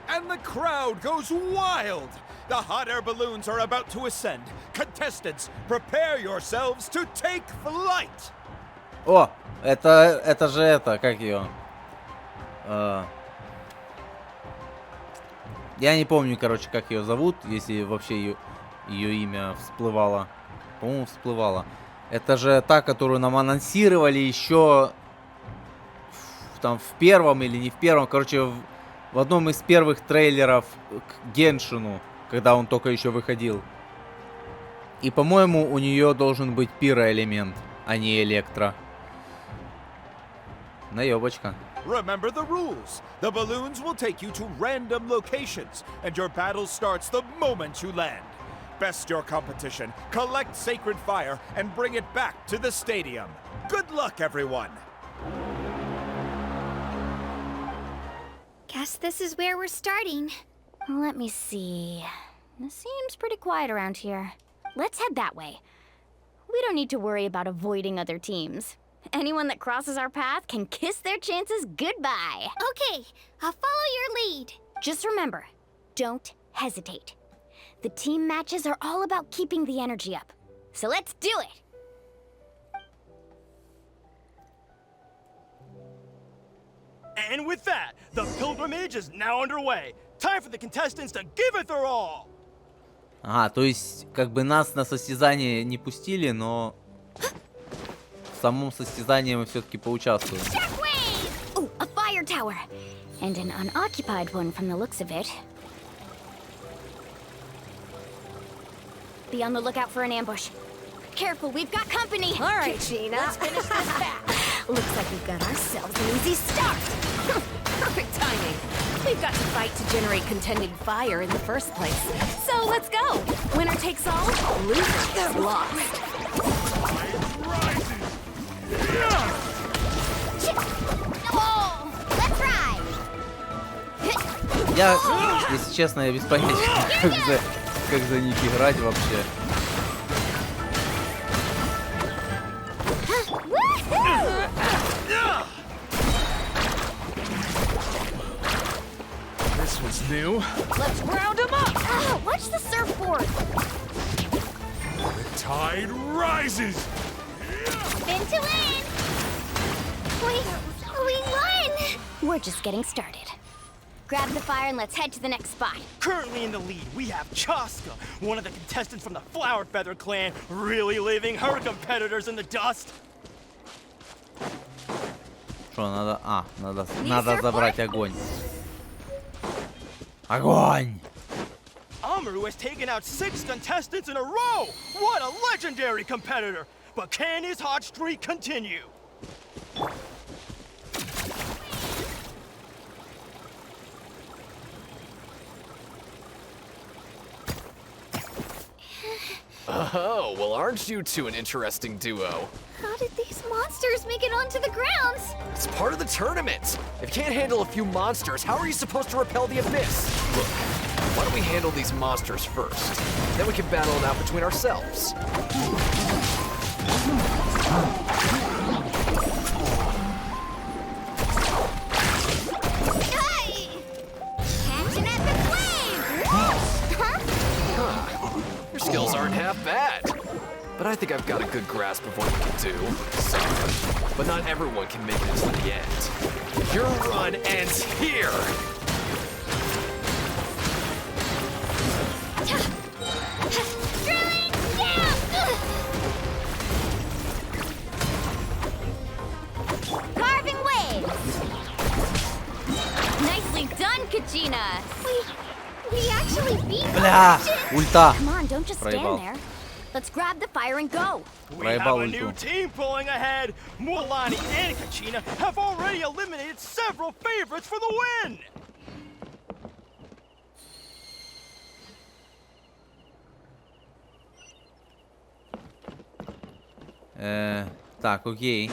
[SPEAKER 10] And the crowd goes wild! The hot air balloons are about to ascend. Contestants, prepare yourselves to take flight!
[SPEAKER 1] О, это же это, как ее? Я не помню, короче, как ее зовут, если вообще ее имя всплывало. По-моему, всплывало. Это же та, которую нам анонсировали еще там в первом или не в первом, короче, в одном из первых трейлеров к Геншину, когда он только еще выходил. И, по-моему, у нее должен быть пироэлемент, а не электро. Наебочка.
[SPEAKER 10] Remember the rules. The balloons will take you to random locations, and your battle starts the moment you land. Best your competition, collect sacred fire, and bring it back to the stadium. Good luck, everyone!
[SPEAKER 2] Guess this is where we're starting.
[SPEAKER 5] Let me see. It seems pretty quiet around here. Let's head that way. We don't need to worry about avoiding other teams. Anyone that crosses our path can kiss their chances goodbye.
[SPEAKER 2] Okay, I'll follow your lead.
[SPEAKER 5] Just remember, don't hesitate. The team matches are all about keeping the energy up. So let's do it!
[SPEAKER 12] And with that, the pilgrimage is now underway. Time for the contestants to give it their all.
[SPEAKER 1] Ага, то есть, как бы нас на состязание не пустили, но в самом состязании мы все-таки поучаствуем.
[SPEAKER 5] Ooh, a fire tower! And an unoccupied one from the looks of it. Be on the lookout for an ambush. Careful, we've got company!
[SPEAKER 11] All right, Gina. Let's finish this back.
[SPEAKER 5] Looks like we've got ourselves an easy start!
[SPEAKER 11] Perfect timing. We've got to fight to generate contending fire in the first place. So let's go. Winner takes all, loser gets lost.
[SPEAKER 3] Oh, let's ride.
[SPEAKER 1] Я, если честно, я без понятия, как за них играть вообще.
[SPEAKER 10] This was new.
[SPEAKER 11] Let's round them up.
[SPEAKER 5] Oh, watch the surfboard!
[SPEAKER 10] The tide rises!
[SPEAKER 3] Spin to win. We won.
[SPEAKER 5] We're just getting started. Grab the fire and let's head to the next spot.
[SPEAKER 12] Currently in the lead, we have Chaska, one of the contestants from the Flower Feather clan, really leaving her competitors in the dust.
[SPEAKER 1] Что, надо... А, надо забрать огонь. Огонь!
[SPEAKER 12] Amaru has taken out 6 contestants in a row! What a legendary competitor! But can his hot streak continue?
[SPEAKER 13] Oh, well, aren't you two an interesting duo?
[SPEAKER 2] How did these monsters make it onto the grounds?
[SPEAKER 13] It's part of the tournament. If you can't handle a few monsters, how are you supposed to repel the abyss? Look, why don't we handle these monsters first? Then we can battle it out between ourselves.
[SPEAKER 3] Hey! Catching at the flame.
[SPEAKER 13] Huh. Your skills aren't half bad. But I think I've got a good grasp of what you can do. Some. But not everyone can make it to the end. Your run ends here!
[SPEAKER 3] Carving waves.
[SPEAKER 5] Nicely done, Kachina!
[SPEAKER 2] We actually beat
[SPEAKER 1] Бля, ульта.
[SPEAKER 5] Come on, don't just
[SPEAKER 1] Проебал.
[SPEAKER 5] stand there. Let's grab the fire and go.
[SPEAKER 12] We have
[SPEAKER 1] Проебал
[SPEAKER 12] a new
[SPEAKER 1] ульту.
[SPEAKER 12] team pulling ahead. Mualani and Kachina have already eliminated several favorites for the win.
[SPEAKER 1] Так, окей.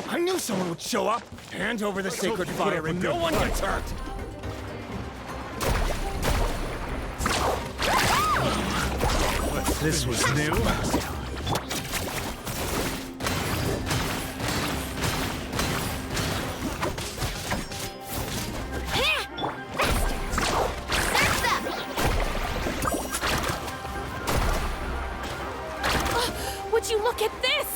[SPEAKER 10] I knew someone would show up. Hand over the sacred fire and no one gets hurt. This was new.
[SPEAKER 11] Would you look at this?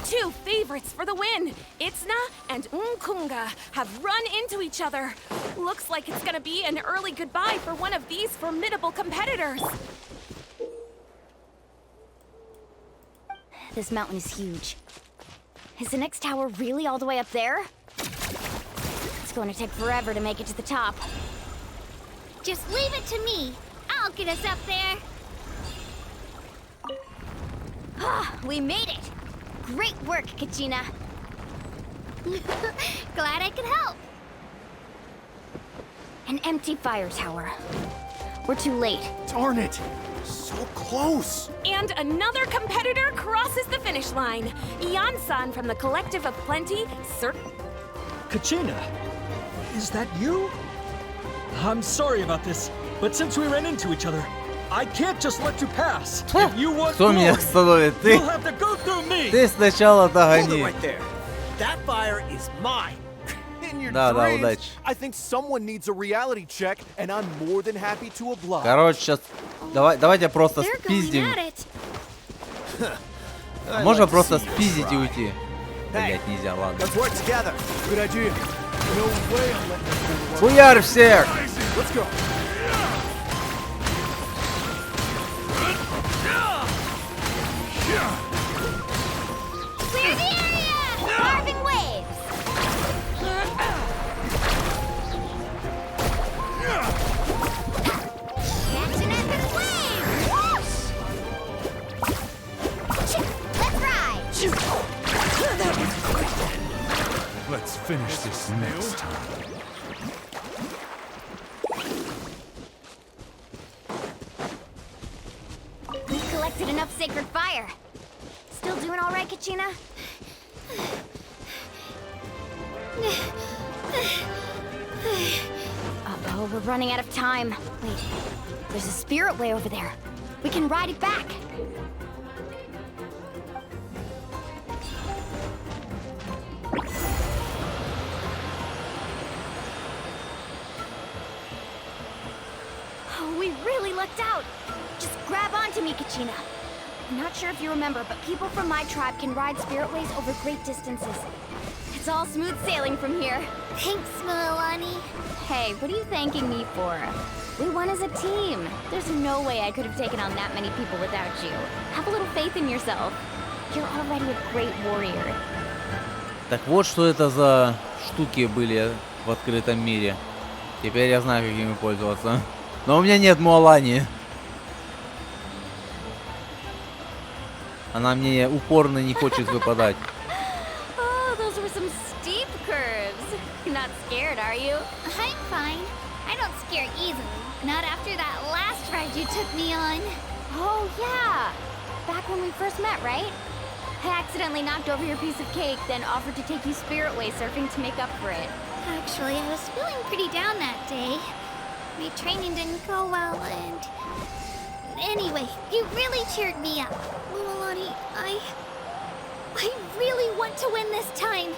[SPEAKER 11] 2 favorites for the win. Itzna and Unkunga have run into each other. Looks like it's gonna be an early goodbye for one of these formidable competitors.
[SPEAKER 5] This mountain is huge. Is the next tower really all the way up there? It's going to take forever to make it to the top.
[SPEAKER 2] Just leave it to me. I'll get us up there.
[SPEAKER 5] We made it! Great work, Kachina.
[SPEAKER 2] Glad I could help.
[SPEAKER 5] An empty fire tower. We're too late.
[SPEAKER 12] Darn it! So close!
[SPEAKER 14] And another competitor crosses the finish line. Yan-san from the Collective of Plenty,
[SPEAKER 15] Kachina, is that you? I'm sorry about this, but since we ran into each other, I can't just let you pass. If you want
[SPEAKER 1] Кто меня
[SPEAKER 15] more,
[SPEAKER 1] остановит?
[SPEAKER 15] you'll have to go through me.
[SPEAKER 1] Ты сначала
[SPEAKER 12] Hold it
[SPEAKER 1] догони.
[SPEAKER 12] right there. That fire is mine. In your
[SPEAKER 1] Да,
[SPEAKER 12] dreams,
[SPEAKER 1] удачи.
[SPEAKER 12] I think someone needs a reality check, and I'm more than happy to oblige.
[SPEAKER 1] Короче, сейчас давайте просто
[SPEAKER 2] They're going
[SPEAKER 1] спиздим.
[SPEAKER 2] at it.
[SPEAKER 1] Можно просто спиздить и уйти. Блять, нельзя, ладно.
[SPEAKER 12] Let's work together. Good idea. No way I'm letting this go to work.
[SPEAKER 1] Хуярь всех!
[SPEAKER 12] Let's go.
[SPEAKER 3] Clear the area! Carving waves! Catching up in waves! Whoosh! Let's ride!
[SPEAKER 10] Let's finish this next time.
[SPEAKER 5] We've collected enough sacred fire. Still doing all right, Kachina? Uh-oh, we're running out of time. Wait, there's a spirit way over there. We can ride it back. Oh, we really lucked out. Just grab onto me, Kachina. I'm not sure if you remember, but people from my tribe can ride spiritways over great distances. It's all smooth sailing from here.
[SPEAKER 2] Thanks, Milani.
[SPEAKER 5] Hey, what are you thanking me for? We won as a team. There's no way I could have taken on that many people without you. Have a little faith in yourself. You're already a great warrior.
[SPEAKER 1] Так вот, что это за штуки были в открытом мире. Теперь я знаю, как ими пользоваться. Но у меня нет Муалани. Она мне упорно не хочет выпадать.
[SPEAKER 5] Oh, those were some steep curves. You're not scared, are you?
[SPEAKER 2] I'm fine. I don't scare easily. Not after that last ride you took me on.
[SPEAKER 5] Oh, yeah. Back when we first met, right? I accidentally knocked over your piece of cake, then offered to take you spiritway surfing to make up for it.
[SPEAKER 2] Actually, I was feeling pretty down that day. My training didn't go well, and... Anyway, you really cheered me up. Milani, I really want to win this time.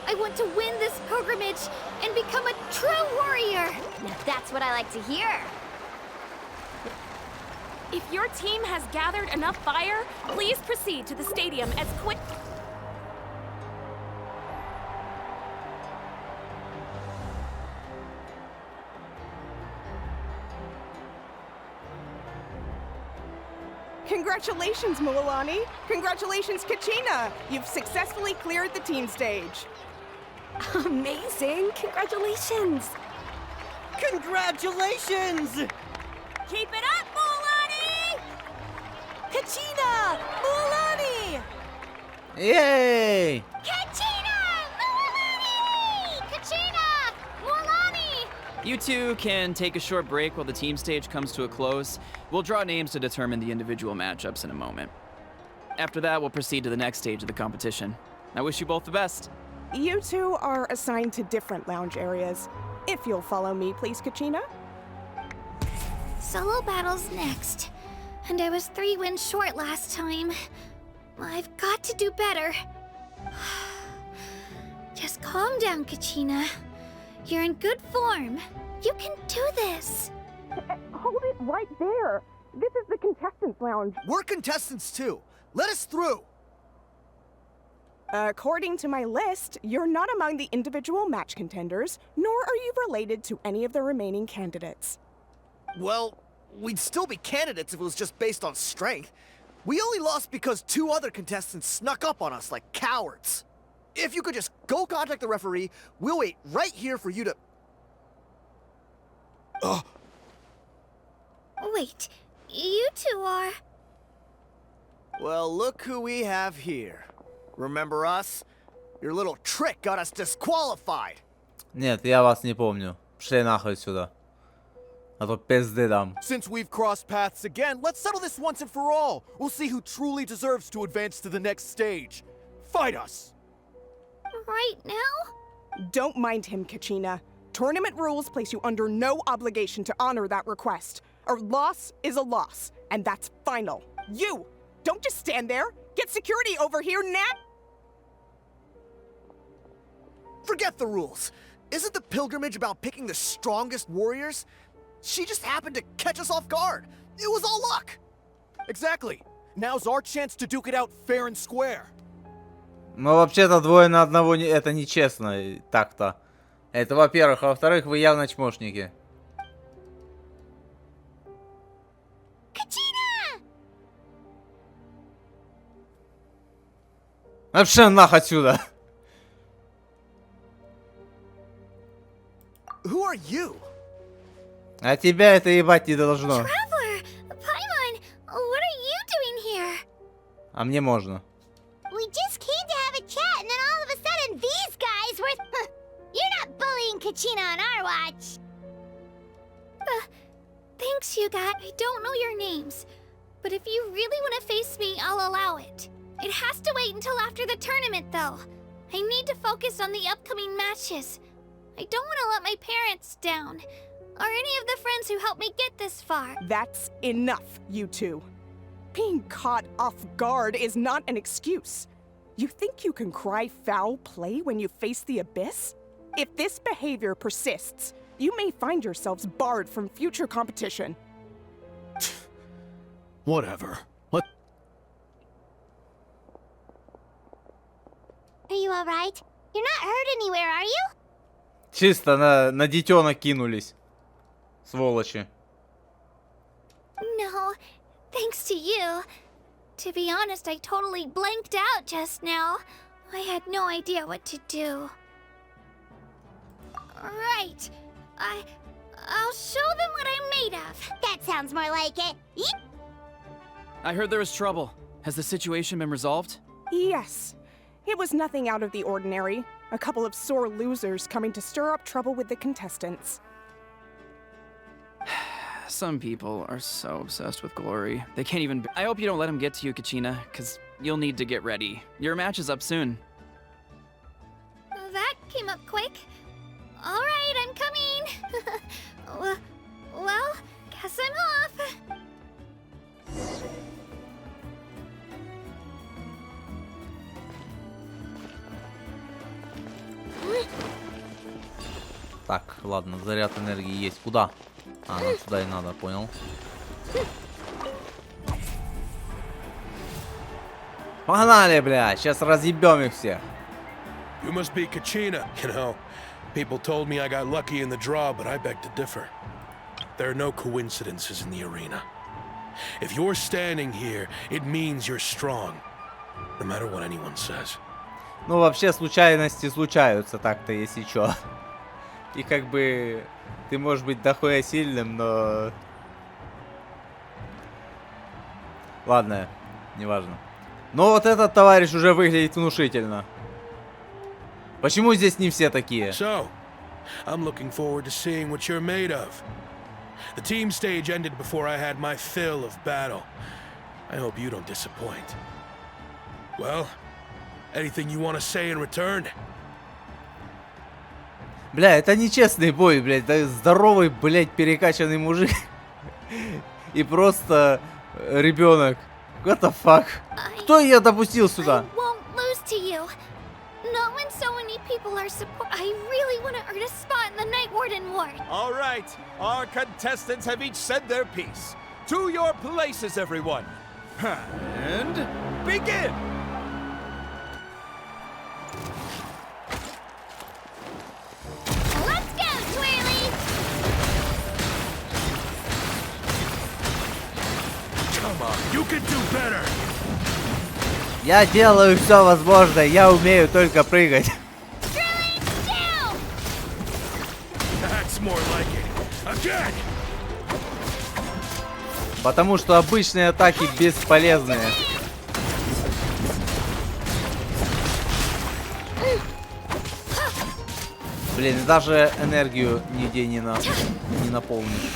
[SPEAKER 2] I want to win this pilgrimage and become a true warrior.
[SPEAKER 5] Now that's what I like to hear.
[SPEAKER 14] If your team has gathered enough fire, please proceed to the stadium as quick.
[SPEAKER 8] Congratulations, Milani. Congratulations, Kachina. You've successfully cleared the team stage.
[SPEAKER 14] Amazing! Congratulations!
[SPEAKER 12] Congratulations!
[SPEAKER 14] Keep it up, Milani! Kachina! Milani!
[SPEAKER 1] Yay!
[SPEAKER 2] Kachina! Milani! Kachina! Milani!
[SPEAKER 9] You two can take a short break while the team stage comes to a close. We'll draw names to determine the individual matchups in a moment. After that, we'll proceed to the next stage of the competition. I wish you both the best.
[SPEAKER 8] You two are assigned to different lounge areas. If you'll follow me, please, Kachina.
[SPEAKER 2] Solo battles next. And I was 3 wins short last time. I've got to do better. Just calm down, Kachina. You're in good form. You can do this.
[SPEAKER 8] Hold it right there. This is the contestants' lounge.
[SPEAKER 12] We're contestants too. Let us through.
[SPEAKER 8] According to my list, you're not among the individual match contenders, nor are you related to any of the remaining candidates.
[SPEAKER 12] Well, we'd still be candidates if it was just based on strength. We only lost because 2 other contestants snuck up on us like cowards.
[SPEAKER 16] if you could just go contact the referee, we'll wait right here for you to...
[SPEAKER 2] Wait, you two are...
[SPEAKER 16] Well, look who we have here. Remember us? Your little trick got us disqualified.
[SPEAKER 1] Нет, я вас не помню. Пошли нахуй сюда. А то пизды дам.
[SPEAKER 12] Since we've crossed paths again, let's settle this once and for all. We'll see who truly deserves to advance to the next stage. Fight us!
[SPEAKER 2] Right now?
[SPEAKER 8] Don't mind him, Kachina. Tournament rules place you under no obligation to honor that request. A loss is a loss, and that's final. You! Don't just stand there! Get security over here now!
[SPEAKER 16] Forget the rules. Isn't the pilgrimage about picking the strongest warriors? She just happened to catch us off guard. It was all luck.
[SPEAKER 12] Exactly. Now's our chance to duke it out fair and square.
[SPEAKER 1] Но вообще-то 2 на 1 это нечестно так-то. Это во-первых. А во-вторых, вы явно чмошники.
[SPEAKER 3] Kachina!
[SPEAKER 1] Вообще нах отсюда.
[SPEAKER 16] Who are you?
[SPEAKER 1] А тебя это ебать не должно.
[SPEAKER 2] Traveler! Paimon! What are you doing here?
[SPEAKER 1] А мне можно.
[SPEAKER 3] We just came to have a chat, and then all of a sudden these guys were... You're not bullying Kachina on our watch.
[SPEAKER 2] Thanks, you guys. I don't know your names. But if you really want to face me, I'll allow it. It has to wait until after the tournament, though. I need to focus on the upcoming matches. I don't want to let my parents down. Or any of the friends who helped me get this far.
[SPEAKER 8] That's enough, you two. Being caught off guard is not an excuse. You think you can cry foul play when you face the abyss? If this behavior persists, you may find yourselves barred from future competition.
[SPEAKER 12] Whatever.
[SPEAKER 3] Are you alright? You're not hurt anywhere, are you?
[SPEAKER 1] Чисто на детёнок кинулись. Сволочи.
[SPEAKER 2] No, thanks to you. To be honest, I totally blanked out just now. I had no idea what to do. Right. I'll show them what I'm made of.
[SPEAKER 3] That sounds more like it. Yeep.
[SPEAKER 9] I heard there was trouble. Has the situation been resolved?
[SPEAKER 8] Yes. It was nothing out of the ordinary. A couple of sore losers coming to stir up trouble with the contestants.
[SPEAKER 9] Some people are so obsessed with glory. They can't even... I hope you don't let them get to you, Kachina, because you'll need to get ready. Your match is up soon.
[SPEAKER 2] That came up quick. All right, I'm coming. Well, guess I'm off.
[SPEAKER 1] Так, ладно, заряд энергии есть. Куда? А, нам сюда и надо, понял. Погнали, бля, сейчас разъебем их всех.
[SPEAKER 17] You must be Kachina, you know. People told me I got lucky in the draw, but I beg to differ. There are no coincidences in the arena. If you're standing here, it means you're strong, no matter what anyone says.
[SPEAKER 1] Ну, вообще, случайности случаются так-то, если чё. И как бы ты можешь быть дохуя сильным, но... Ладно, неважно. Но вот этот товарищ уже выглядит внушительно. Почему здесь не все такие?
[SPEAKER 17] So, I'm looking forward to seeing what you're made of. The team stage ended before I had my fill of battle. I hope you don't disappoint. Well, anything you want to say in return?
[SPEAKER 1] Бля, это нечестный бой, блядь. Это здоровый, блядь, перекачанный мужик. И просто ребенок. What the fuck? Кто ее допустил сюда?
[SPEAKER 2] Not when so many people are I really want to earn a spot in the Night Warden Ward.
[SPEAKER 10] All right, our contestants have each said their piece. To your places, everyone. And begin.
[SPEAKER 2] Let's go, Twirly!
[SPEAKER 17] Come on, you can do better.
[SPEAKER 1] Я делаю все возможное, я умею только прыгать.
[SPEAKER 17] That's more like it. Again.
[SPEAKER 1] Потому что обычные атаки бесполезные. Блин, даже энергию нигде не наполнишь.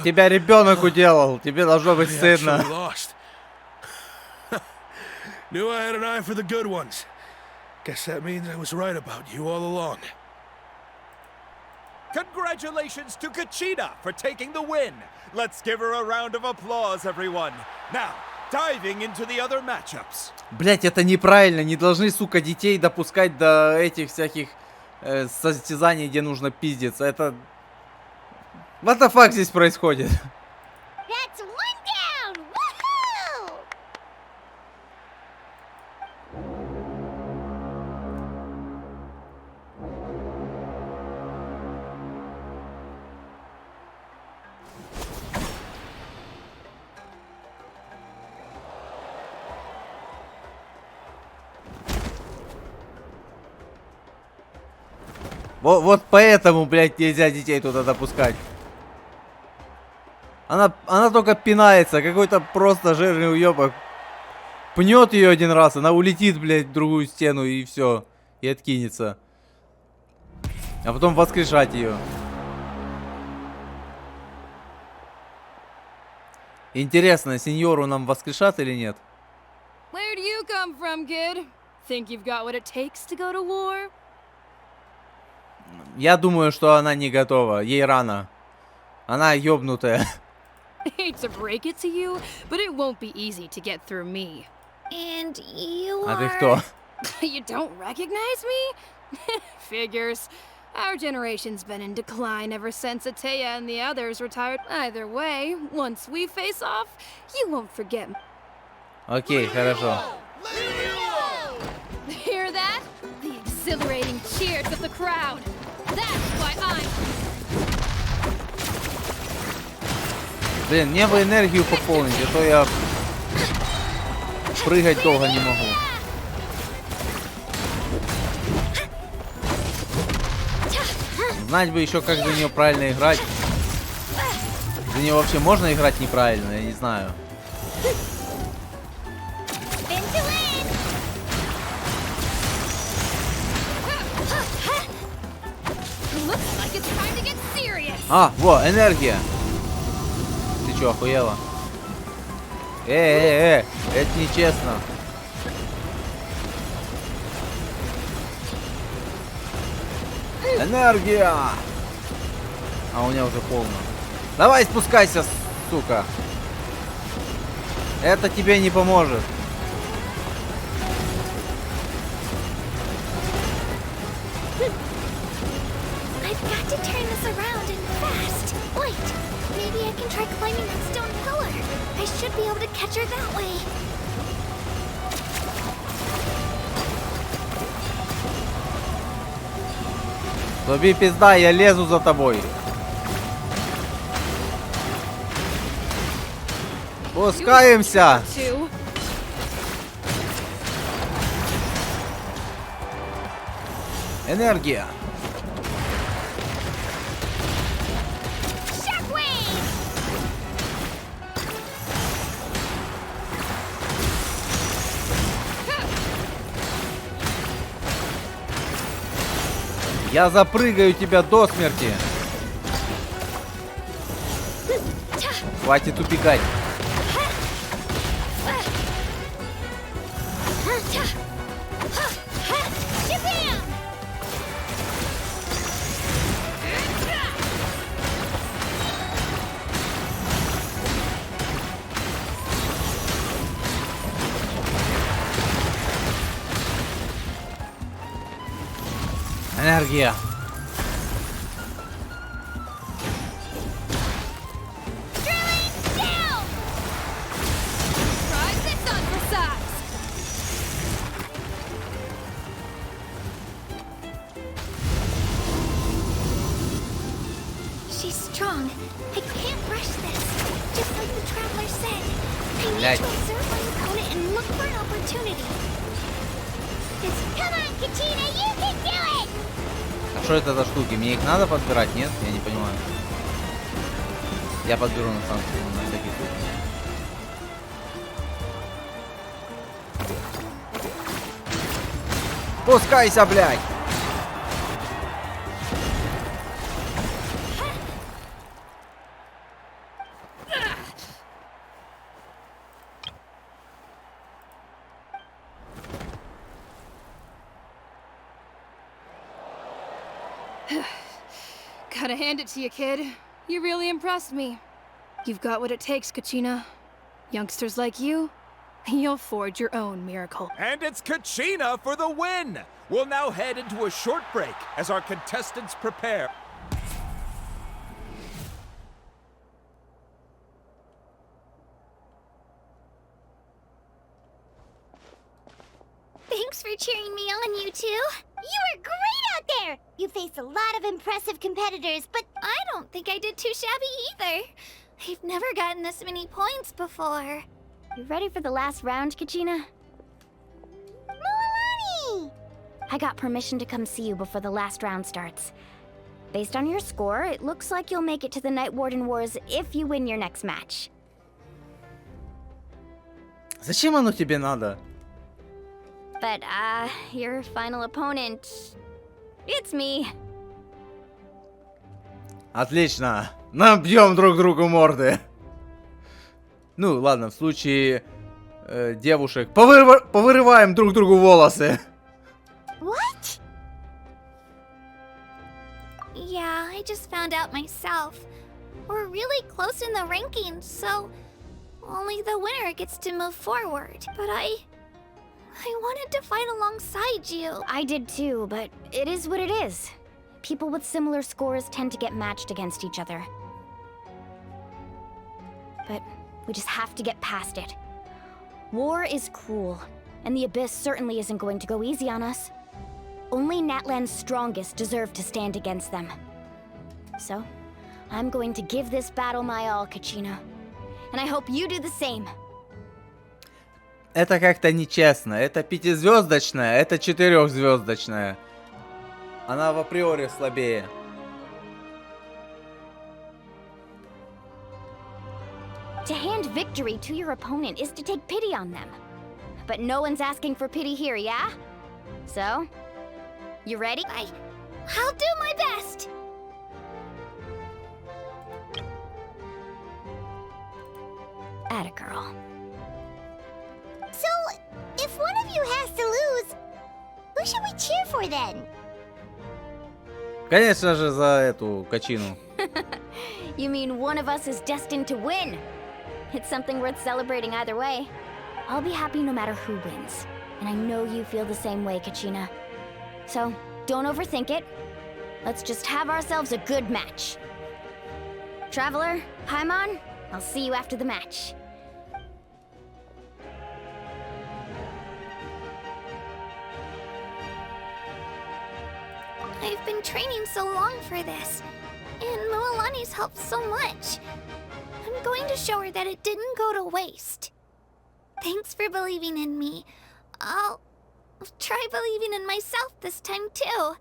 [SPEAKER 1] Тебя ребенок уделал, тебе должно быть стыдно.
[SPEAKER 17] Knew I had an eye for the good ones. Guess that means I was right about you all along.
[SPEAKER 10] Congratulations to Kachina for taking the win. Let's give her a round of applause, everyone. Now, diving into the other matchups.
[SPEAKER 1] Блять, это неправильно. Не должны, сука, детей допускать до этих всяких состязаний, где нужно пиздиться. Это... What the fuck здесь происходит?
[SPEAKER 3] That's one down! Woohoo!
[SPEAKER 1] Вот поэтому, блядь, нельзя детей туда допускать. Она только пинается, какой-то просто жирный уёбок. Пнет ее один раз, она улетит, блядь, в другую стену и все. И откинется. А потом воскрешать ее. Интересно, сеньору нам воскрешат или нет?
[SPEAKER 11] Where do you come from, kid? Think you've got what it takes to go to war?
[SPEAKER 1] Я думаю, что она не готова. Ей рано. Она ёбнутая.
[SPEAKER 11] I hate to break it to you, but it won't be easy to get through me.
[SPEAKER 2] And you
[SPEAKER 1] А ты
[SPEAKER 2] are...
[SPEAKER 1] кто?
[SPEAKER 11] You don't recognize me? Figures. Our generation's been in decline ever since Ateya and the others retired. Either way, once we face off, you won't forget me.
[SPEAKER 1] Окей, хорошо.
[SPEAKER 11] Hear that? The exhilarating cheers of the crowd. That's why I'm...
[SPEAKER 1] Блин, мне бы энергию пополнить, а то я прыгать долго не могу. Знать бы еще, как за нее правильно играть. За нее вообще можно играть неправильно, я не знаю. А, во, энергия. Ты что, охуела? Это нечестно. Энергия! А у меня уже полно. Давай спускайся, сука. Это тебе не поможет.
[SPEAKER 3] I've got to turn this around and fast. Wait, maybe I can try climbing that stone pillar. I should be able to catch her that way.
[SPEAKER 1] Тоби пизда, я лезу за тобой. Спускаемся. Энергия. Я запрыгаю тебя до смерти. Хватит убегать. Энергия.
[SPEAKER 2] She's strong. I can't rush this. Just like the traveler said. I need
[SPEAKER 1] Блядь.
[SPEAKER 2] to observe my opponent and look for an opportunity. Come on, Kachina, you can do it!
[SPEAKER 1] А что это за штуки? Мне их надо подбирать? Нет? Я не понимаю. Я подберу на самом деле, на всякий случай. Пускайся, блядь!
[SPEAKER 18] Gotta hand it to you, kid. You really impressed me. You've got what it takes, Kachina. Youngsters like you, you'll forge your own miracle.
[SPEAKER 10] And it's Kachina for the win! We'll now head into a short break as our contestants prepare.
[SPEAKER 2] Thanks for cheering me on, you two.
[SPEAKER 3] You were great out there! You faced a lot of impressive competitors, but
[SPEAKER 2] I don't think I did too shabby either. I've never gotten this many points before.
[SPEAKER 5] You ready for the last round, Kachina?
[SPEAKER 3] Mualani!
[SPEAKER 5] I got permission to come see you before the last round starts. Based on your score, it looks like you'll make it to the Night Warden Wars if you win your next match.
[SPEAKER 1] Зачем оно тебе надо?
[SPEAKER 5] But, your final opponent... It's me.
[SPEAKER 1] Отлично. Набьем друг другу морды. Ну, ладно, в случае девушек повырываем друг другу волосы.
[SPEAKER 3] What?
[SPEAKER 2] Yeah, I just found out myself. We're really close in the rankings, so only the winner gets to move forward. But I wanted to fight alongside you.
[SPEAKER 5] I did too, but it is what it is. People with similar scores tend to get matched against each other. But we just have to get past it. War is cruel, and the Abyss certainly isn't going to go easy on us. Only Natlan's strongest deserve to stand against them. So, I'm going to give this battle my all, Kachina. And I hope you do the same.
[SPEAKER 1] Это как-то нечестно. Это 5-звездочная, это 4-звездочная. Она в априори слабее.
[SPEAKER 5] To hand victory to your opponent is to take pity on them. But no one's asking for pity here, yeah? So, you ready?
[SPEAKER 2] I'll do my best!
[SPEAKER 5] Atta girl.
[SPEAKER 3] So, if one of you has to lose, who should we cheer for then?
[SPEAKER 1] Конечно же, за эту качину.
[SPEAKER 5] You mean one of us is destined to win? It's something worth celebrating either way. I'll be happy no matter who wins. And I know you feel the same way, Kachina. So, don't overthink it. Let's just have ourselves a good match. Traveler, Paimon, I'll see you after the match.
[SPEAKER 2] I've been training so long for this, and Mualani's helped so much. I'm going to show her that it didn't go to waste. Thanks for believing in me. I'll try believing in myself this time too.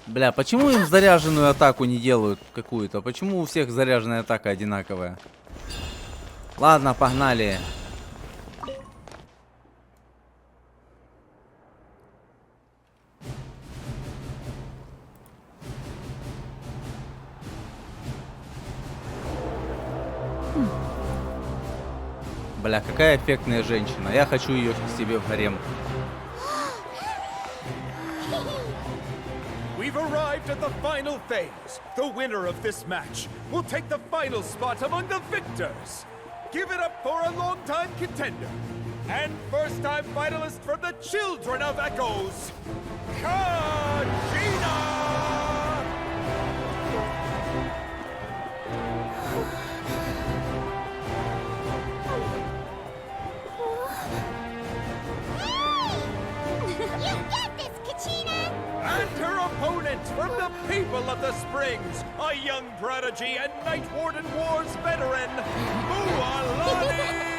[SPEAKER 1] Бля, почему им заряженную атаку не делают какую-то? Почему у всех заряженная атака одинаковая? Ладно, погнали. Бля, какая эффектная женщина. Я хочу ее к себе в гарем.
[SPEAKER 10] We've arrived at the final phase. The winner of this match will take the final spot among the victors. Give it up for a long-time contender and first-time finalist from the Children of Echoes, Kachina!
[SPEAKER 3] You got this, Kachina!
[SPEAKER 10] And her opponent from the people of the Springs, a young prodigy and Night Warden Wars veteran, Mualani!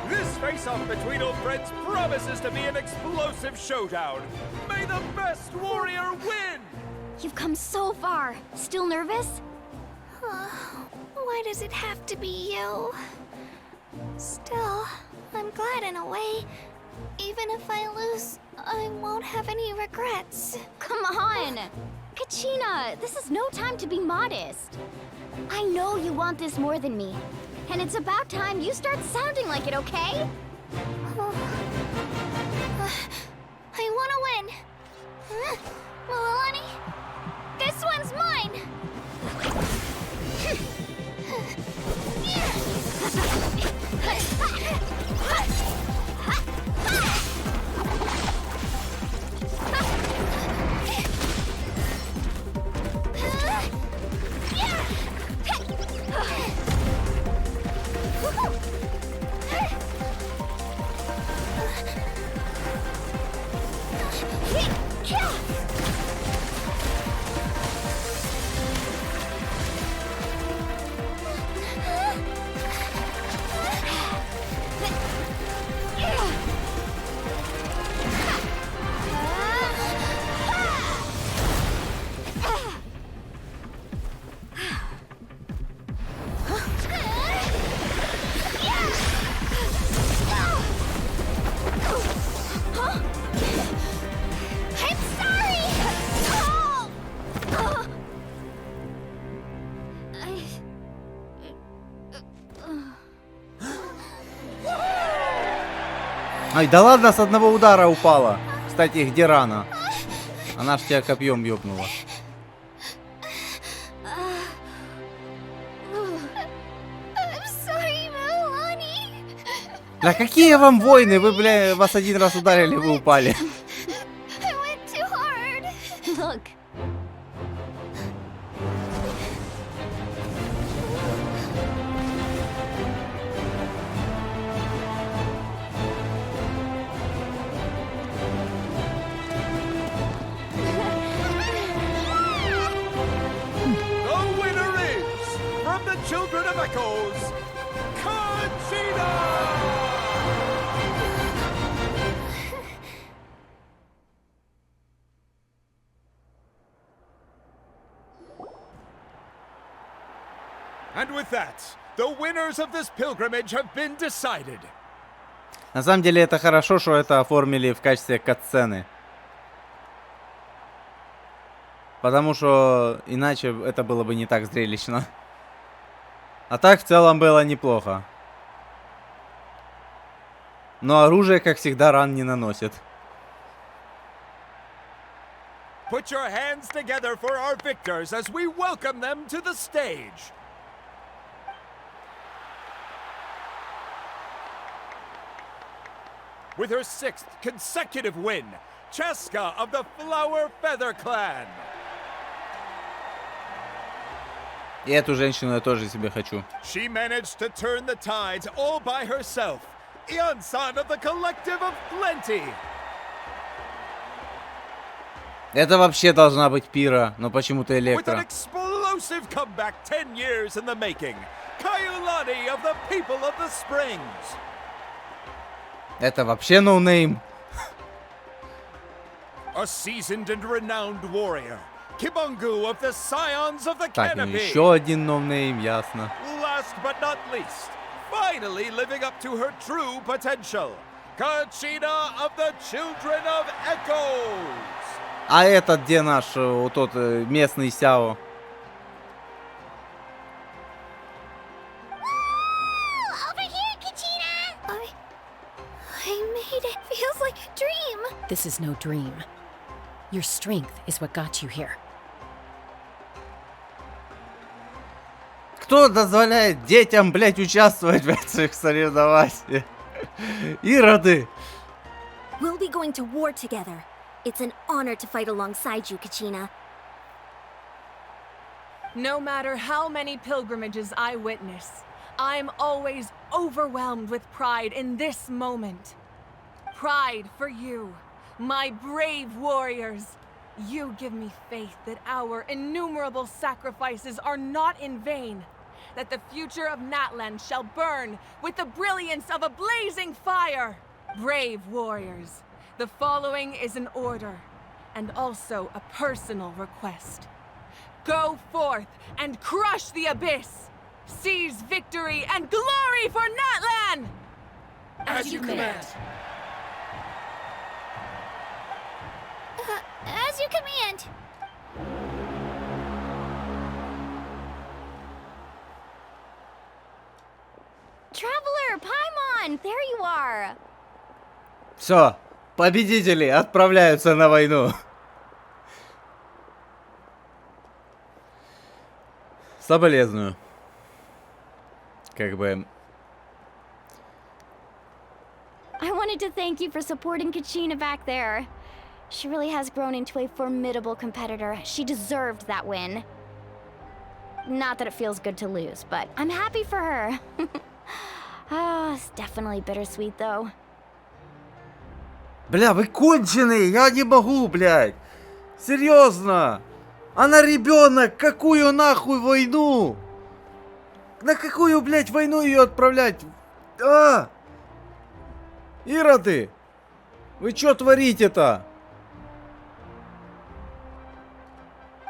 [SPEAKER 10] This face-off between old friends promises to be an explosive showdown. May the best warrior win!
[SPEAKER 5] You've come so far. Still nervous?
[SPEAKER 2] Why does it have to be you? Still, I'm glad in a way. Even if I lose, I won't have any regrets.
[SPEAKER 5] Come on! Kachina, this is no time to be modest. I know you want this more than me. And it's about time you start sounding like it, okay?
[SPEAKER 2] I want to win. Mualani, this one's mine.
[SPEAKER 1] Ай, да ладно, с одного удара упала. Кстати, где рана? Она ж тебя копьем ёбнула. Да какие вам войны? Вы, бля, вас один раз ударили, вы упали.
[SPEAKER 5] Look.
[SPEAKER 10] Children of Echoes, Kachina! And with that, the winners of this pilgrimage have been decided.
[SPEAKER 1] На самом деле это хорошо, что это оформили в качестве катсцены. Потому что иначе это было бы не так зрелищно. А так в целом было неплохо. Но оружие, как всегда, ран не наносит.
[SPEAKER 10] Put your hands together for our victors as we welcome them to the stage. With her 6th consecutive win, Cheska of the Flower Feather Clan.
[SPEAKER 1] И эту женщину я тоже себе хочу.
[SPEAKER 10] She managed to turn the tides all by herself. Ian-san of the Collective of Plenty.
[SPEAKER 1] Это вообще должна быть Пира, но почему-то
[SPEAKER 10] With an
[SPEAKER 1] Электро.
[SPEAKER 10] explosive comeback 10 years in the making, Kayulani of the People of the Springs.
[SPEAKER 1] Это вообще ноунейм.
[SPEAKER 10] A seasoned and renowned warrior, Kibungu of the Scions of the
[SPEAKER 1] Так, ну
[SPEAKER 10] Canopy.
[SPEAKER 1] еще один ноунейм, ясно.
[SPEAKER 10] Last but not least, finally living up to her true potential, Kachina of the Children of Echoes.
[SPEAKER 1] А этот где наш, вот тот местный Сяо?
[SPEAKER 2] Over here, Kachina! I made it. Feels like a dream.
[SPEAKER 14] This is no dream. Your strength is what got you here.
[SPEAKER 1] Кто дозволяет детям, блять, участвовать в этих соревнованиях? Ироды!
[SPEAKER 19] We'll be going to war together. It's an honor to fight alongside you, Kachina.
[SPEAKER 11] No matter how many pilgrimages I witness, I'm always overwhelmed with pride in this moment. Pride for you, my brave warriors. You give me faith that our innumerable sacrifices are not in vain, that the future of Natlan shall burn with the brilliance of a blazing fire. Brave warriors, the following is an order, and also a personal request. Go forth and crush the abyss! Seize victory and glory for Natlan!
[SPEAKER 15] As you command.
[SPEAKER 2] As you command.
[SPEAKER 5] Traveler, Paimon, there you are.
[SPEAKER 1] Все, победители отправляются на войну. Соболезную. Как бы...
[SPEAKER 5] I wanted to thank you for supporting Kachina back there. She really has grown into a formidable competitor. She deserved that win. Not that it feels good to lose, but I'm happy for her. It's definitely bittersweet, though.
[SPEAKER 1] Бля, вы конченые, я не могу, блядь. Серьезно. Она ребенок, какую нахуй войну? На какую, блядь, войну ее отправлять? А! Ироды! Вы что творите-то?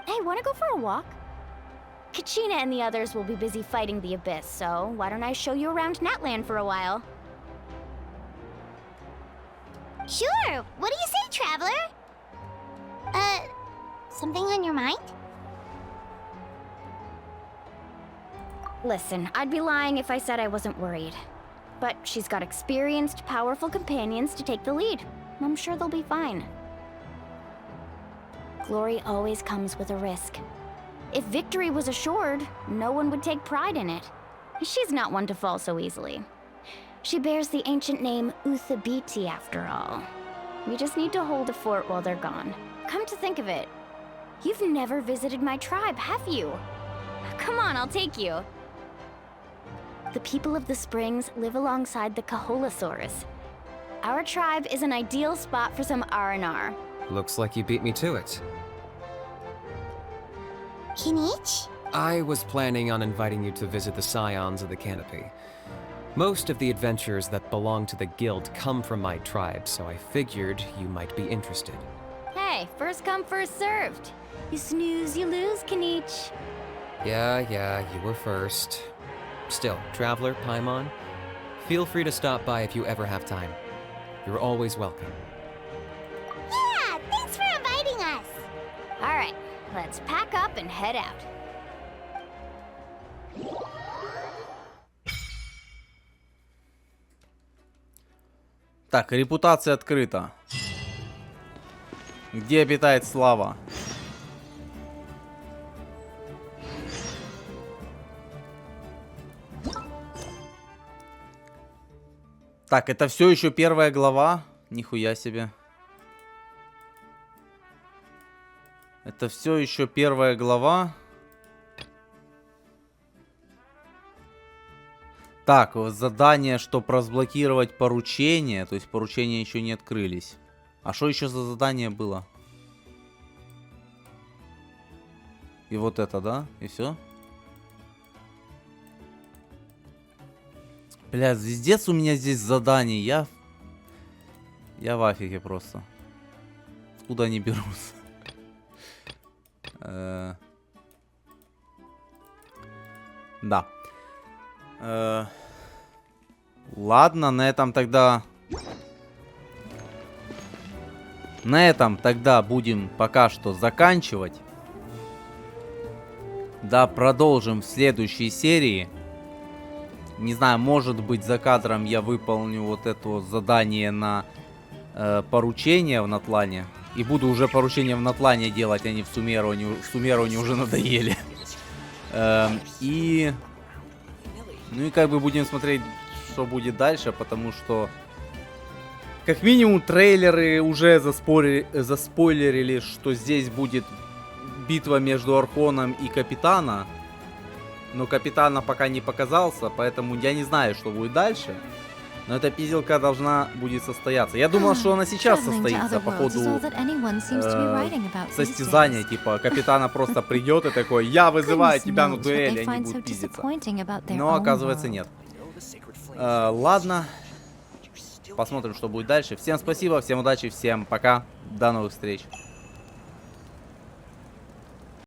[SPEAKER 5] Hey, wanna go for a walk? Kachina and the others will be busy fighting the Abyss, so why don't I show you around Natlan for a while?
[SPEAKER 3] Sure. What do you say, traveler? Something on your mind?
[SPEAKER 5] Listen, I'd be lying if I said I wasn't worried. But she's got experienced, powerful companions to take the lead. I'm sure they'll be fine. Glory always comes with a risk. If victory was assured, no one would take pride in it. She's not one to fall so easily. She bears the ancient name Uthabiti, after all. We just need to hold the fort while they're gone. Come to think of it, you've never visited my tribe, have you? Come on, I'll take you. The people of the Springs live alongside the Kaholasaurus. Our tribe is an ideal spot for some R&R.
[SPEAKER 4] Looks like you beat me to it.
[SPEAKER 3] Kinich?
[SPEAKER 4] I was planning on inviting you to visit the Scions of the Canopy. Most of the adventurers that belong to the guild come from my tribe, so I figured you might be interested.
[SPEAKER 5] Hey, first come, first served. You snooze, you lose, Kinich.
[SPEAKER 4] Yeah, you were first. Still, Traveler, Paimon, feel free to stop by if you ever have time. You're always welcome.
[SPEAKER 3] Yeah, thanks for inviting us.
[SPEAKER 5] All right, let's pack up and head out.
[SPEAKER 1] Так, репутация открыта. Где обитает слава? Так, это все еще первая глава? Нихуя себе. Это все еще первая глава. Так, задание, чтобы разблокировать поручения. То есть поручения еще не открылись. А что еще за задание было? И вот это, да? И все? Бля, звездец у меня здесь заданий. Я в афиге просто. Откуда они берутся? Да. Ладно, на этом тогда будем пока что заканчивать. Да, продолжим в следующей серии. Не знаю, может быть, за кадром я выполню вот это задание на поручения в Натлане. И буду уже поручения в Натлане делать, а не в Сумероне. В Сумероне уже надоели. И... Ну и как бы будем смотреть, что будет дальше, потому что... Как минимум трейлеры уже заспойлерили, что здесь будет битва между Архоном и Капитана. Но Капитана пока не показался, поэтому я не знаю, что будет дальше. Но эта пизелка должна будет состояться. Я думал, что она сейчас состоится по ходу состязания. Типа, Капитана просто придет и такой: я вызываю тебя на дуэль, и они будут пиздиться. Но оказывается нет. Ладно. Посмотрим, что будет дальше. Всем спасибо, всем удачи, всем пока. До новых встреч.